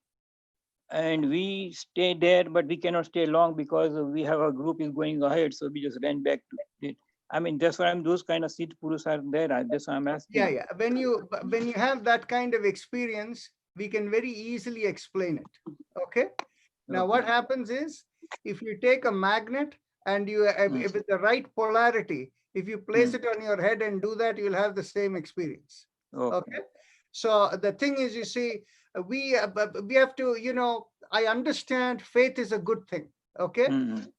And we stayed there, but we cannot stay long because we have a group is going ahead. So we just ran back to it. I mean, that's why those kind of siddhi purus are there. That's why I'm asking. Yeah. When you have that kind of experience, we can very easily explain it. Okay. Now, what happens is, if you take a magnet and you, with the right polarity, if you place it on your head and do that, you'll have the same experience. Okay. So the thing is, you see, we have to, I understand faith is a good thing. Okay.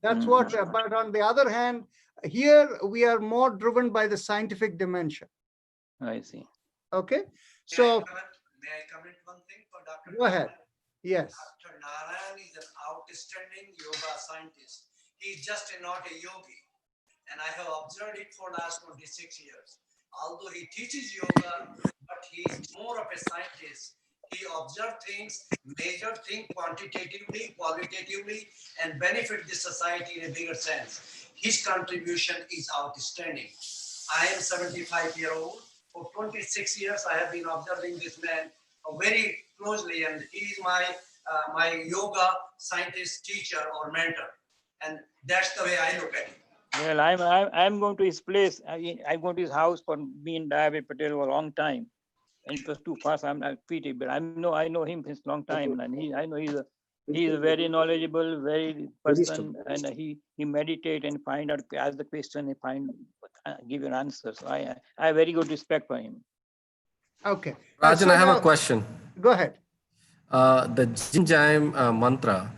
That's what, but on the other hand, here we are more driven by the scientific dimension. I see. Okay. So May I comment one thing for Dr. go ahead. Narayan? Yes. Dr. Narayan is an outstanding yoga scientist. He's just not a yogi. And I have observed it for last 26 years. Although he teaches yoga, but he's more of a scientist. He observes things, measures things quantitatively, qualitatively, and benefit the society in a bigger sense. His contribution is outstanding. I am 75-year-old. For 26 years, I have been observing this man very closely, and he is my my yoga scientist, teacher, or mentor, and that's the way I look at it. Well, I'm going to his place. I'm going to his house for me and David Patel for a long time, and it was too fast. I'm not pretty, but I know him since long time, and I know he's a very knowledgeable, very person, and he meditate and find out, ask the question, and find give an answer. So I have very good respect for him. Okay. Rajan, So I have now- a question. Go ahead. The Jim Jam mantra.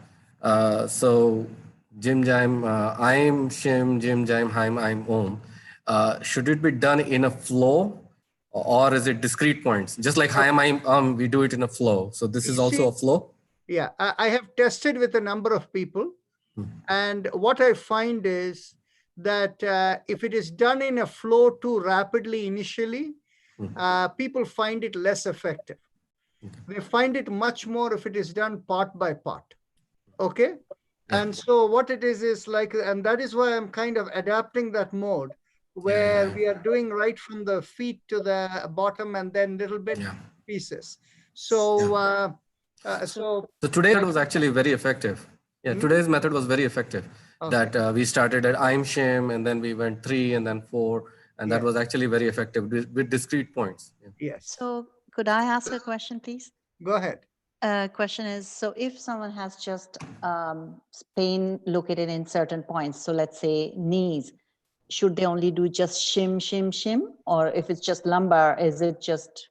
So Jim Jam, I'm Shim, Jim Jam, I'm Om. Should it be done in a flow, or is it discrete points? Just like I'm, we do it in a flow. So this is You also see- a flow. Yeah, I have tested with a number of people. And what I find is that if it is done in a flow too rapidly initially, people find it less effective. They find it much more if it is done part by part. Okay. And so what it is like, and that is why I'm kind of adapting that mode where we are doing right from the feet to the bottom and then little bit pieces. So, So today it was actually very effective. Yeah, today's method was very effective. Okay. That we started at I'm Shim, and then we went 3 and then 4. And that Yes. was actually very effective with discrete points. Yeah. Yes. So could I ask a question, please? Go ahead. Question is, so if someone has just pain located in certain points, so let's say knees, should they only do just shim, shim, shim? Or if it's just lumbar, is it just?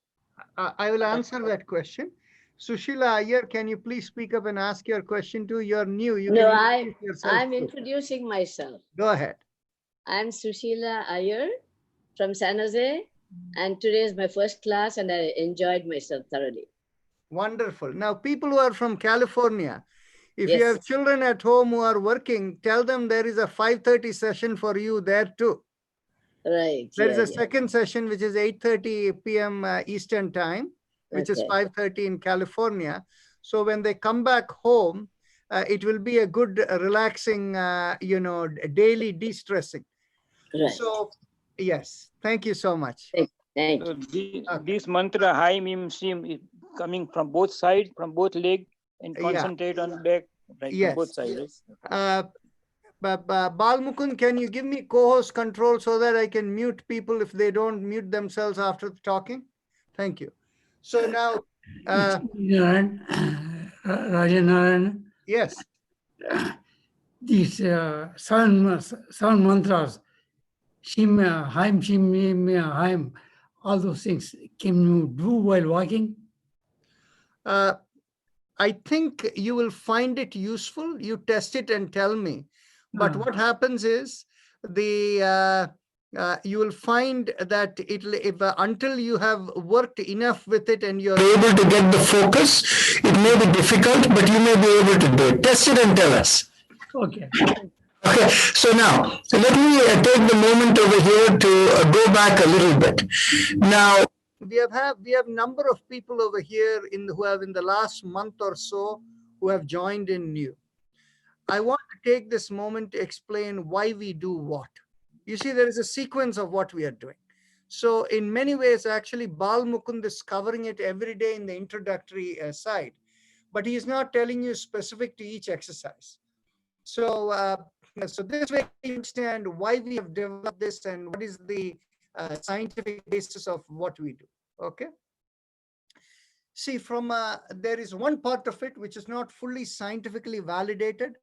I will answer that question. Sushila Iyer, can you please speak up and ask your question too? You're new. You No, can introduce yourself I'm too. introducing myself. Go ahead. I'm Sushila Iyer from San Jose, and today is my first class, and I enjoyed myself thoroughly. Wonderful. Now, people who are from California, if you Yes. have children at home who are working, tell them there is a 5:30 session for you there too. Right. There is yeah, a second session, which is 8:30 p.m. Eastern time, which is Okay. 5:30 in California. So when they come back home, it will be a good, relaxing, daily de-stressing. Right. So, yes, thank you so much. Thank So you. this mantra, Hai Mim Shim, is coming from both sides, from both legs, and Yeah. concentrate on back, right? Yes. From both sides. Right? Balmukund, can you give me co-host control so that I can mute people if they don't mute themselves after talking? Thank you. So now, Rajan, yes, these sound mantras, Shim, Haim, Shim, Haim, all those things, can you do while walking? I think you will find it useful. You test it and tell me. But what happens is you will find that until you have worked enough with it and you're able to get the focus, it may be difficult, but you may be able to do it. Test it and tell us. Okay. Okay, so now let me take the moment over here to go back a little bit. Now we have number of people over here who have in the last month or so who have joined in new. I want to take this moment to explain why we do what. You see, there is a sequence of what we are doing. So in many ways, actually, Bal Mukund is covering it every day in the introductory side, but he is not telling you specific to each exercise. So, so this way you understand why we have developed this and what is the scientific basis of what we do. Okay. See, there is one part of it which is not fully scientifically validated,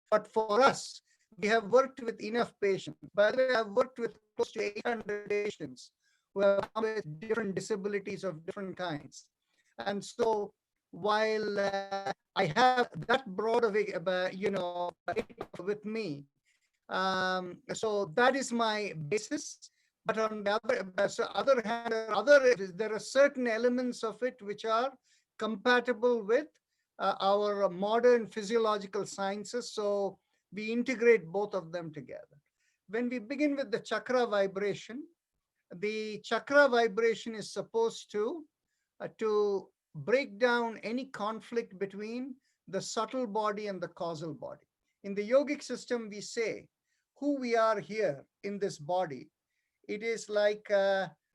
but for us, we have worked with enough patients. By the way, I've worked with close to 800 patients who have come with different disabilities of different kinds. And so while I have that broad of with me, so that is my basis. But on the other hand, there are certain elements of it which are compatible with our modern physiological sciences. So we integrate both of them together. When we begin with the chakra vibration is supposed to break down any conflict between the subtle body and the causal body. In the yogic system, we say who we are here in this body. It is like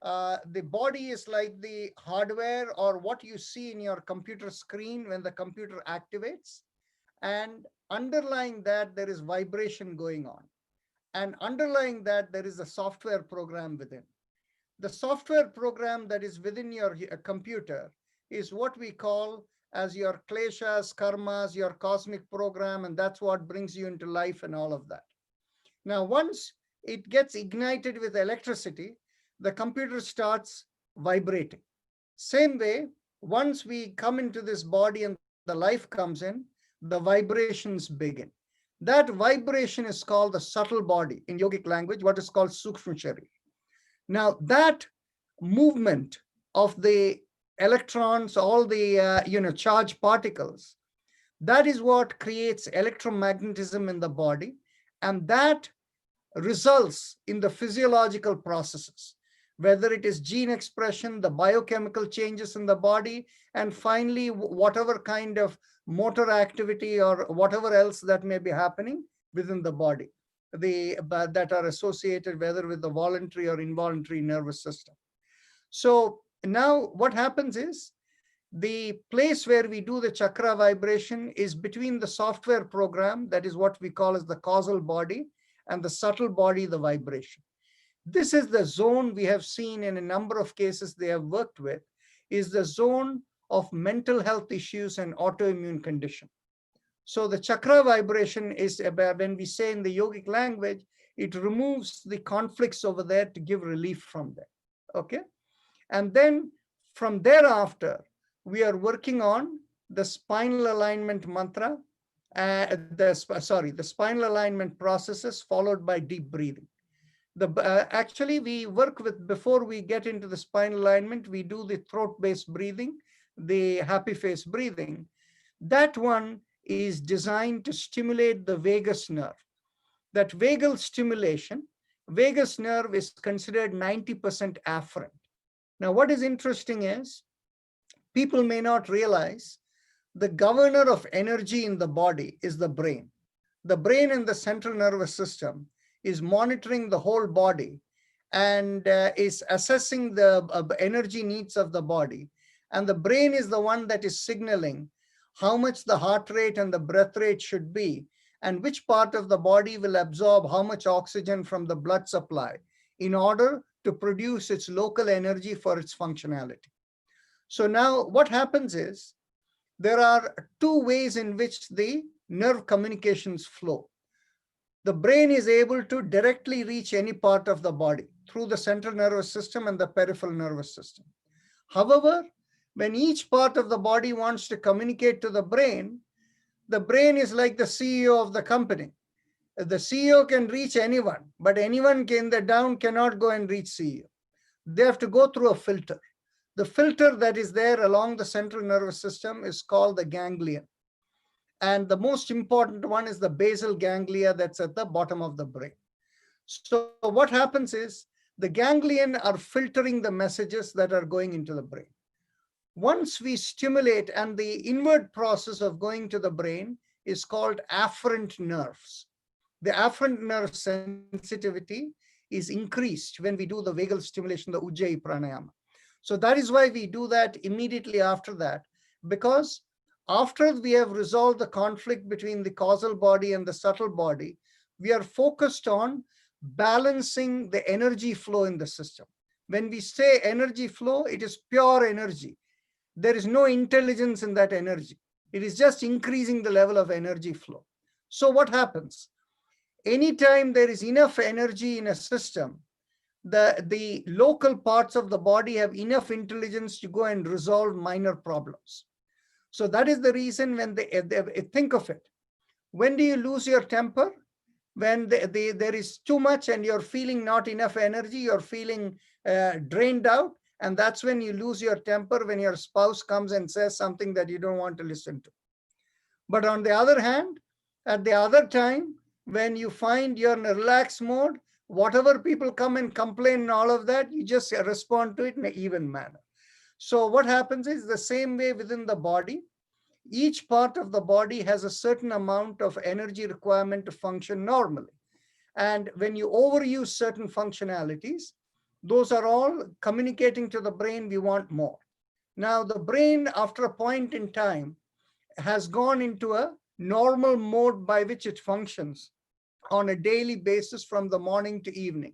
the body is like the hardware or what you see in your computer screen when the computer activates. And underlying that, there is vibration going on. And underlying that, there is a software program within. The software program that is within your computer is what we call as your kleshas, karmas, your cosmic program, and that's what brings you into life and all of that. Now, once it gets ignited with electricity, the computer starts vibrating. Same way, once we come into this body and the life comes in, the vibrations begin. That vibration is called the subtle body in yogic language, what is called Sukshma Sharira. Now, that movement of the electrons, all the charged particles, that is what creates electromagnetism in the body, and that results in the physiological processes, whether it is gene expression, the biochemical changes in the body, and finally, whatever kind of motor activity or whatever else that may be happening within the body, that are associated whether with the voluntary or involuntary nervous system. So now what happens is, the place where we do the chakra vibration is between the software program, that is what we call as the causal body, and the subtle body, the vibration. This is the zone we have seen in a number of cases they have worked with, is the zone of mental health issues and autoimmune condition. So the chakra vibration is about, when we say in the yogic language, it removes the conflicts over there to give relief from there. Okay. And then from thereafter, we are working on the spinal alignment mantra, the spinal alignment processes followed by deep breathing. Actually, we work with, before we get into the spinal alignment, we do the throat-based breathing, the happy face breathing. That one is designed to stimulate the vagus nerve. That vagal stimulation, vagus nerve is considered 90% afferent. Now, what is interesting is, people may not realize the governor of energy in the body is the brain. The brain in the central nervous system is monitoring the whole body and is assessing the energy needs of the body. And the brain is the one that is signaling how much the heart rate and the breath rate should be, and which part of the body will absorb how much oxygen from the blood supply in order to produce its local energy for its functionality. So now what happens is, there are two ways in which the nerve communications flow. The brain is able to directly reach any part of the body through the central nervous system and the peripheral nervous system. However, when each part of the body wants to communicate to the brain is like the CEO of the company. The CEO can reach anyone, but anyone in the down cannot go and reach CEO. They have to go through a filter. The filter that is there along the central nervous system is called the ganglion. And the most important one is the basal ganglia that's at the bottom of the brain. So what happens is, the ganglion are filtering the messages that are going into the brain. Once we stimulate, and the inward process of going to the brain is called afferent nerves. The afferent nerve sensitivity is increased when we do the vagal stimulation, the Ujjayi pranayama. So that is why we do that immediately after that, because after we have resolved the conflict between the causal body and the subtle body, we are focused on balancing the energy flow in the system. When we say energy flow, it is pure energy. There is no intelligence in that energy. It is just increasing the level of energy flow. So what happens? Anytime there is enough energy in a system, the local parts of the body have enough intelligence to go and resolve minor problems. So that is the reason when they think of it. When do you lose your temper? When there is too much and you're feeling not enough energy, you're feeling drained out. And that's when you lose your temper, when your spouse comes and says something that you don't want to listen to. But on the other hand, at the other time, when you find you're in a relaxed mode, whatever people come and complain and all of that, you just respond to it in an even manner. So what happens is, the same way within the body, each part of the body has a certain amount of energy requirement to function normally. And when you overuse certain functionalities, Those are all communicating to the brain, we want more. Now, the brain, after a point in time, has gone into a normal mode by which it functions on a daily basis from the morning to evening.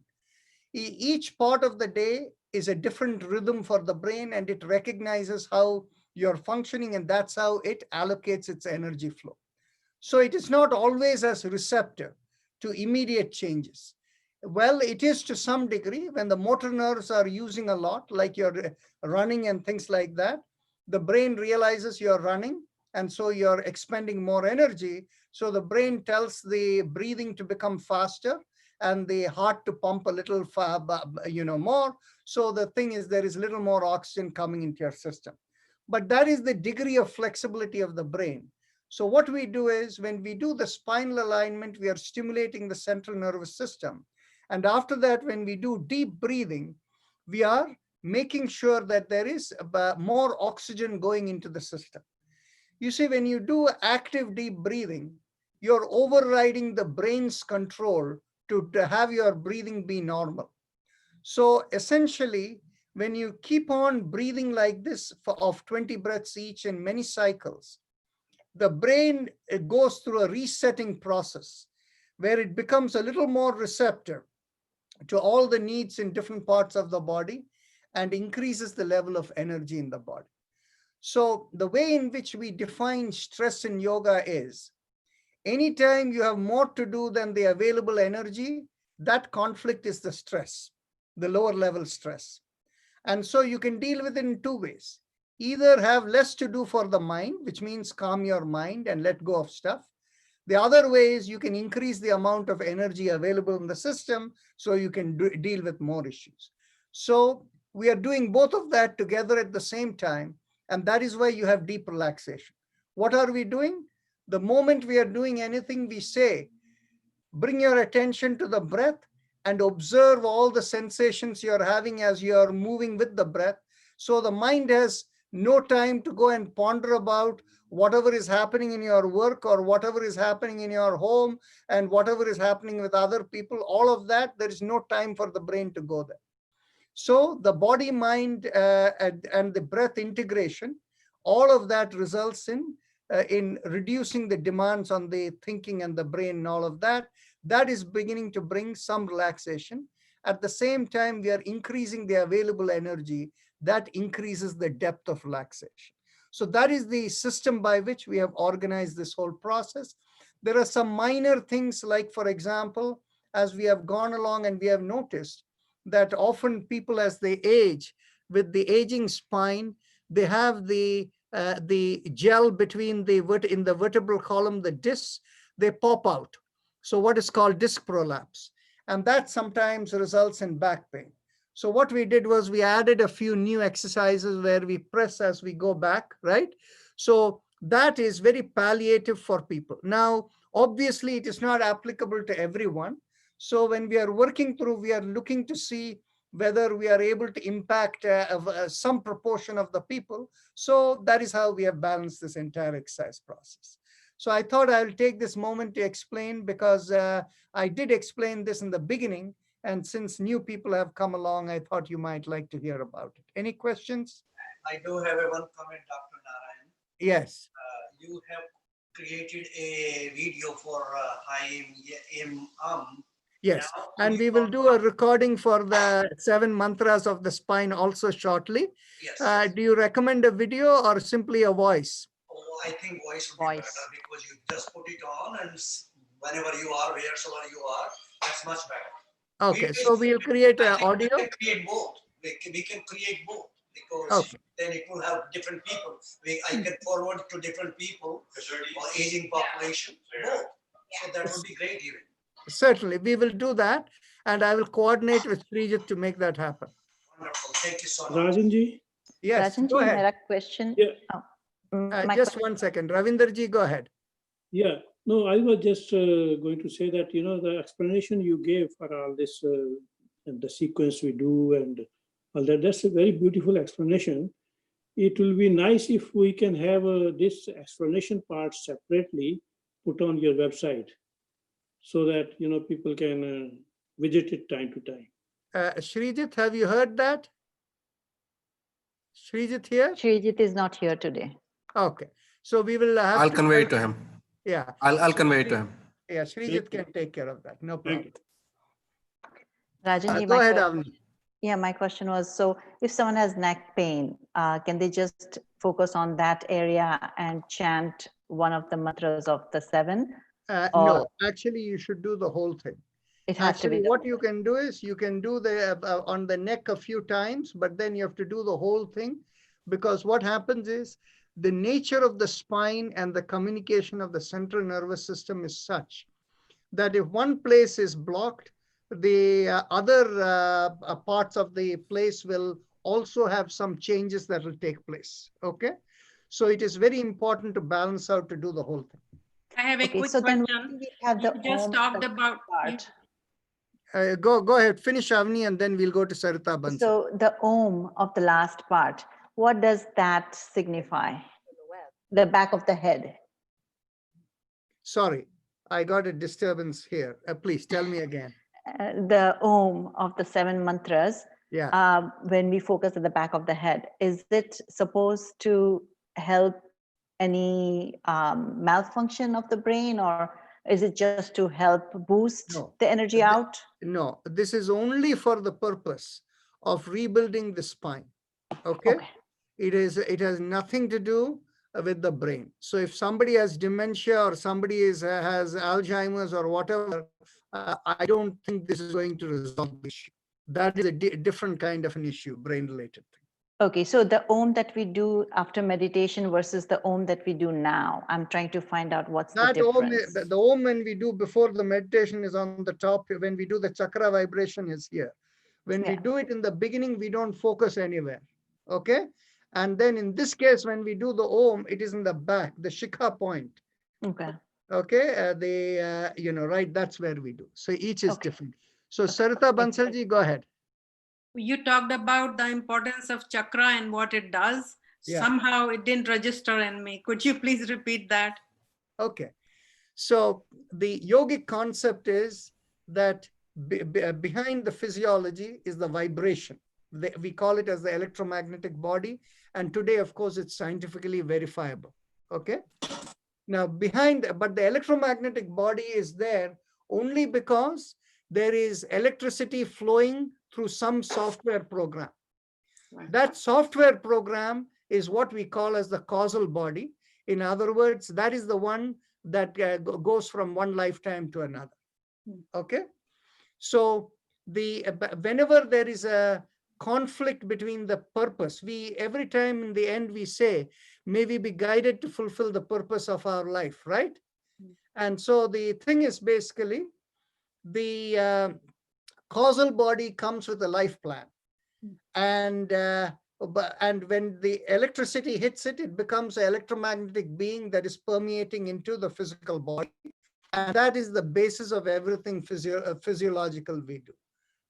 Each part of the day is a different rhythm for the brain, and it recognizes how you're functioning, and that's how it allocates its energy flow. So it is not always as receptive to immediate changes. Well, it is to some degree when the motor nerves are using a lot, like you're running and things like that. The brain realizes you're running, and so you're expending more energy. So the brain tells the breathing to become faster and the heart to pump a little more. So the thing is, there is a little more oxygen coming into your system. But that is the degree of flexibility of the brain. So what we do is, when we do the spinal alignment, we are stimulating the central nervous system. And after that, when we do deep breathing, we are making sure that there is more oxygen going into the system. You see, when you do active deep breathing, you're overriding the brain's control to have your breathing be normal. So essentially, when you keep on breathing like this of 20 breaths each in many cycles, the brain goes through a resetting process where it becomes a little more receptive to all the needs in different parts of the body and increases the level of energy in the body. So the way in which we define stress in yoga is, anytime you have more to do than the available energy, that conflict is the stress, the lower level stress. And so you can deal with it in two ways. Either have less to do for the mind, which means calm your mind and let go of stuff. The other way is you can increase the amount of energy available in the system so you can deal with more issues. So we are doing both of that together at the same time, and that is why you have deep relaxation. What are we doing? The moment we are doing anything, we say, bring your attention to the breath and observe all the sensations you're having as you're moving with the breath. So the mind has no time to go and ponder about whatever is happening in your work or whatever is happening in your home and whatever is happening with other people. All of that, there is no time for the brain to go there. So the body, mind, and the breath integration, all of that results in reducing the demands on the thinking and the brain and all of that. That is beginning to bring some relaxation. At the same time, we are increasing the available energy. That increases the depth of relaxation. So that is the system by which we have organized this whole process. There are some minor things, like, for example, as we have gone along and we have noticed that often people, as they age, with the aging spine, they have the gel between in the vertebral column, the discs, they pop out. So what is called disc prolapse. And that sometimes results in back pain. So what we did was we added a few new exercises where we press as we go back, right? So that is very palliative for people. Now, obviously, it is not applicable to everyone. So when we are working through, we are looking to see whether we are able to impact some proportion of the people. So that is how we have balanced this entire exercise process. So I thought I'll take this moment to explain, because I did explain this in the beginning. And since new people have come along, I thought you might like to hear about it. Any questions? I do have one comment, Dr. Narayan. Yes. You have created a video for Haim. Yes, and we will do a recording for the 7 mantras of the spine also shortly. Yes. Do you recommend a video or simply a voice? Oh, I think voice would be better, because you just put it on and whenever you are, wheresoever you are, that's much better. Okay, so we'll create an audio. We can create both. We can create both, because then it will have different people. I can forward to different people or aging population, both. So that would be great even. Certainly, we will do that, and I will coordinate with Srijit to make that happen. Wonderful. Thank you so much. Rajanji? Yes, Rajanji, go ahead. मेरा question. Yeah. Just 1 second. Ravinderji, go ahead. Yeah, no, I was just going to say that, the explanation you gave for all this, and the sequence we do and all that, that's a very beautiful explanation. It will be nice if we can have this explanation part separately put on your website, so that, people can visit it time to time. Srijit, have you heard that? Srijit here? Srijit is not here today. Okay. So we will have I'll to convey it tell- to him. Yeah. I'll So convey it to Sri- him. Yeah, Srijit can take care of that. No problem. Rajanji, Go my ahead, question- Avni. Yeah, my question was, so if someone has neck pain, can they just focus on that area and chant one of the mantras of the 7? No, actually, you should do the whole thing. It has to be Actually, the what whole you can do is you can do the on the neck a few times, but then you have to do the whole thing, because what happens is the nature of the spine and the communication of the central nervous system is such that if one place is blocked, the other parts of the place will also have some changes that will take place. Okay, so it is very important to balance out to do the whole thing. I have a Okay, quick so then question. we have the You just Om talked the about, part. Go ahead, finish Avni, and then we'll go to Sarita Bansal. So the Om of the last part, what does that signify? The back of the head. Sorry, I got a disturbance here. Please tell me again. The Om of the 7 mantras, Yeah. when we focus at the back of the head, is it supposed to help any malfunction of the brain, or is it just to help boost No. the energy out? No, this is only for the purpose of rebuilding the spine. Okay? Okay. It has nothing to do with the brain. So if somebody has dementia or somebody has Alzheimer's or whatever, I don't think this is going to resolve the issue. That is a different kind of an issue, brain related thing. Okay, so the Om that we do after meditation versus the Om that we do now, I'm trying to find out what's the That Om, difference. the Om when we do before the meditation is on the top. When we do the chakra vibration is here. When we Yeah. do it in the beginning, we don't focus anywhere. Okay. And then in this case, when we do the Om, it is in the back, the Shikha point. Okay. Okay. Right. That's where we do. So each is Okay. different. So Sarita Bansalji, go ahead. you talked about the importance of chakra and what it does. Yeah. Somehow it didn't register in me. Could you please repeat that? Okay. So the yogic concept is that behind the physiology is the vibration. We call it as the electromagnetic body. And today, of course, it's scientifically verifiable. Okay. Now but the electromagnetic body is there only because there is electricity flowing through some software program. That software program is what we call as the causal body. In other words, that is the one that goes from one lifetime to another. Okay. So whenever there is a conflict between the purpose, every time in the end we say, may we be guided to fulfill the purpose of our life, right? And so the thing is basically the causal body comes with a life plan. And when the electricity hits it, it becomes an electromagnetic being that is permeating into the physical body. And that is the basis of everything physiological we do.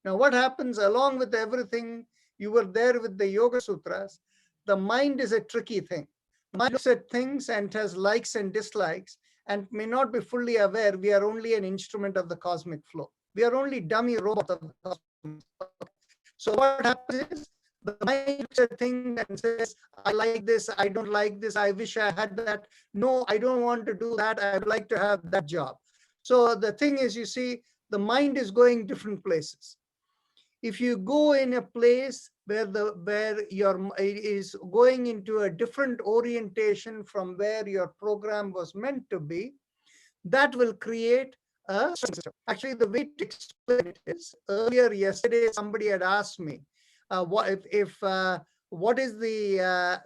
Now, what happens along with everything, you were there with the Yoga Sutras, the mind is a tricky thing. Mind looks at things and has likes and dislikes and may not be fully aware we are only an instrument of the cosmic flow. We are only dummy robots of the cosmic flow. So what happens is the mind looks at things and says, I like this, I don't like this, I wish I had that. No, I don't want to do that. I would like to have that job. So the thing is, you see, the mind is going different places. If you go in a place where your is going into a different orientation from where your program was meant to be, that will create a system. Actually, the way to explain it is, earlier yesterday, somebody had asked me, what is the,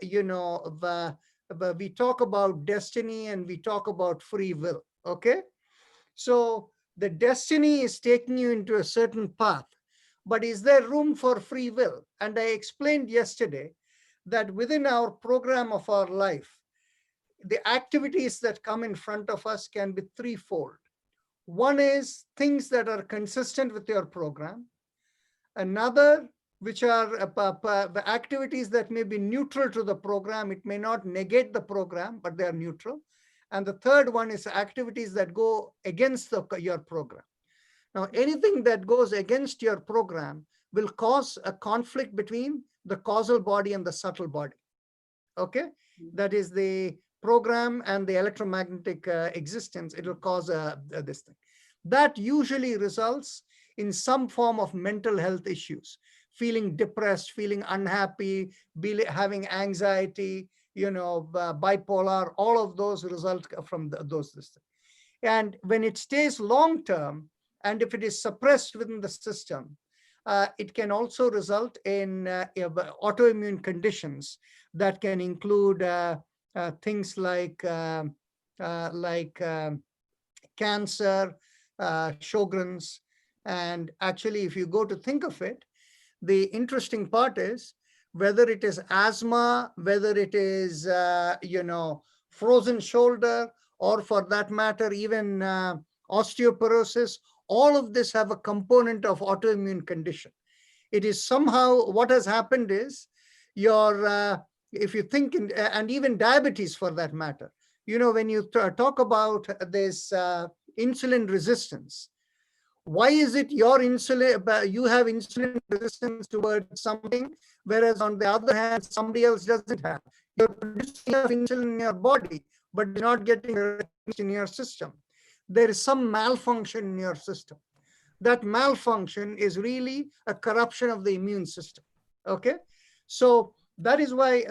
we talk about destiny and we talk about free will, okay? So the destiny is taking you into a certain path, but is there room for free will? And I explained yesterday that within our program of our life, the activities that come in front of us can be threefold. One is things that are consistent with your program. Another, which are the activities that may be neutral to the program. It may not negate the program, but they are neutral. And the third one is activities that go against your program. Now, anything that goes against your program will cause a conflict between the causal body and the subtle body. Okay, that is the program and the electromagnetic existence. It will cause this thing. That usually results in some form of mental health issues, feeling depressed, feeling unhappy, having anxiety, bipolar, all of those result from those things. And when it stays long term, and if it is suppressed within the system, it can also result in autoimmune conditions that can include things like cancer, Sjogren's. And actually, if you go to think of it, the interesting part is whether it is asthma, whether it is, frozen shoulder, or for that matter, even osteoporosis, all of this have a component of autoimmune condition. It is somehow what has happened is if you think, and even diabetes for that matter, when you talk about this insulin resistance, why is it you have insulin resistance towards something, whereas on the other hand, somebody else doesn't have? You're producing enough insulin in your body, but you're not getting it in your system. There is some malfunction in your system. That malfunction is really a corruption of the immune system. Okay, so that is why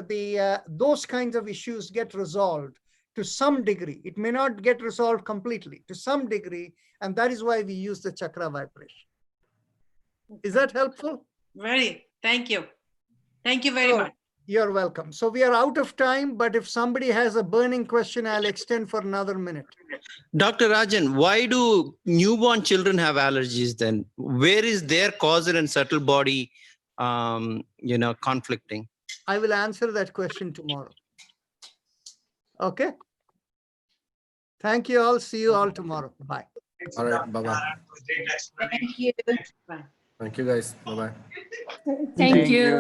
those kinds of issues get resolved to some degree. It may not get resolved completely, to some degree, and that is why we use the chakra vibration. Is that helpful? Very. Thank you. Thank you very much. You're welcome. So we are out of time, but if somebody has a burning question, I'll extend for another minute. Dr. Rajan, why do newborn children have allergies then? Where is their causal and subtle body, conflicting? I will answer that question tomorrow. Okay. Thank you all. See you all tomorrow. Bye. All right. Bye-bye. Thank you. Thank you, guys. Bye-bye. Thank you.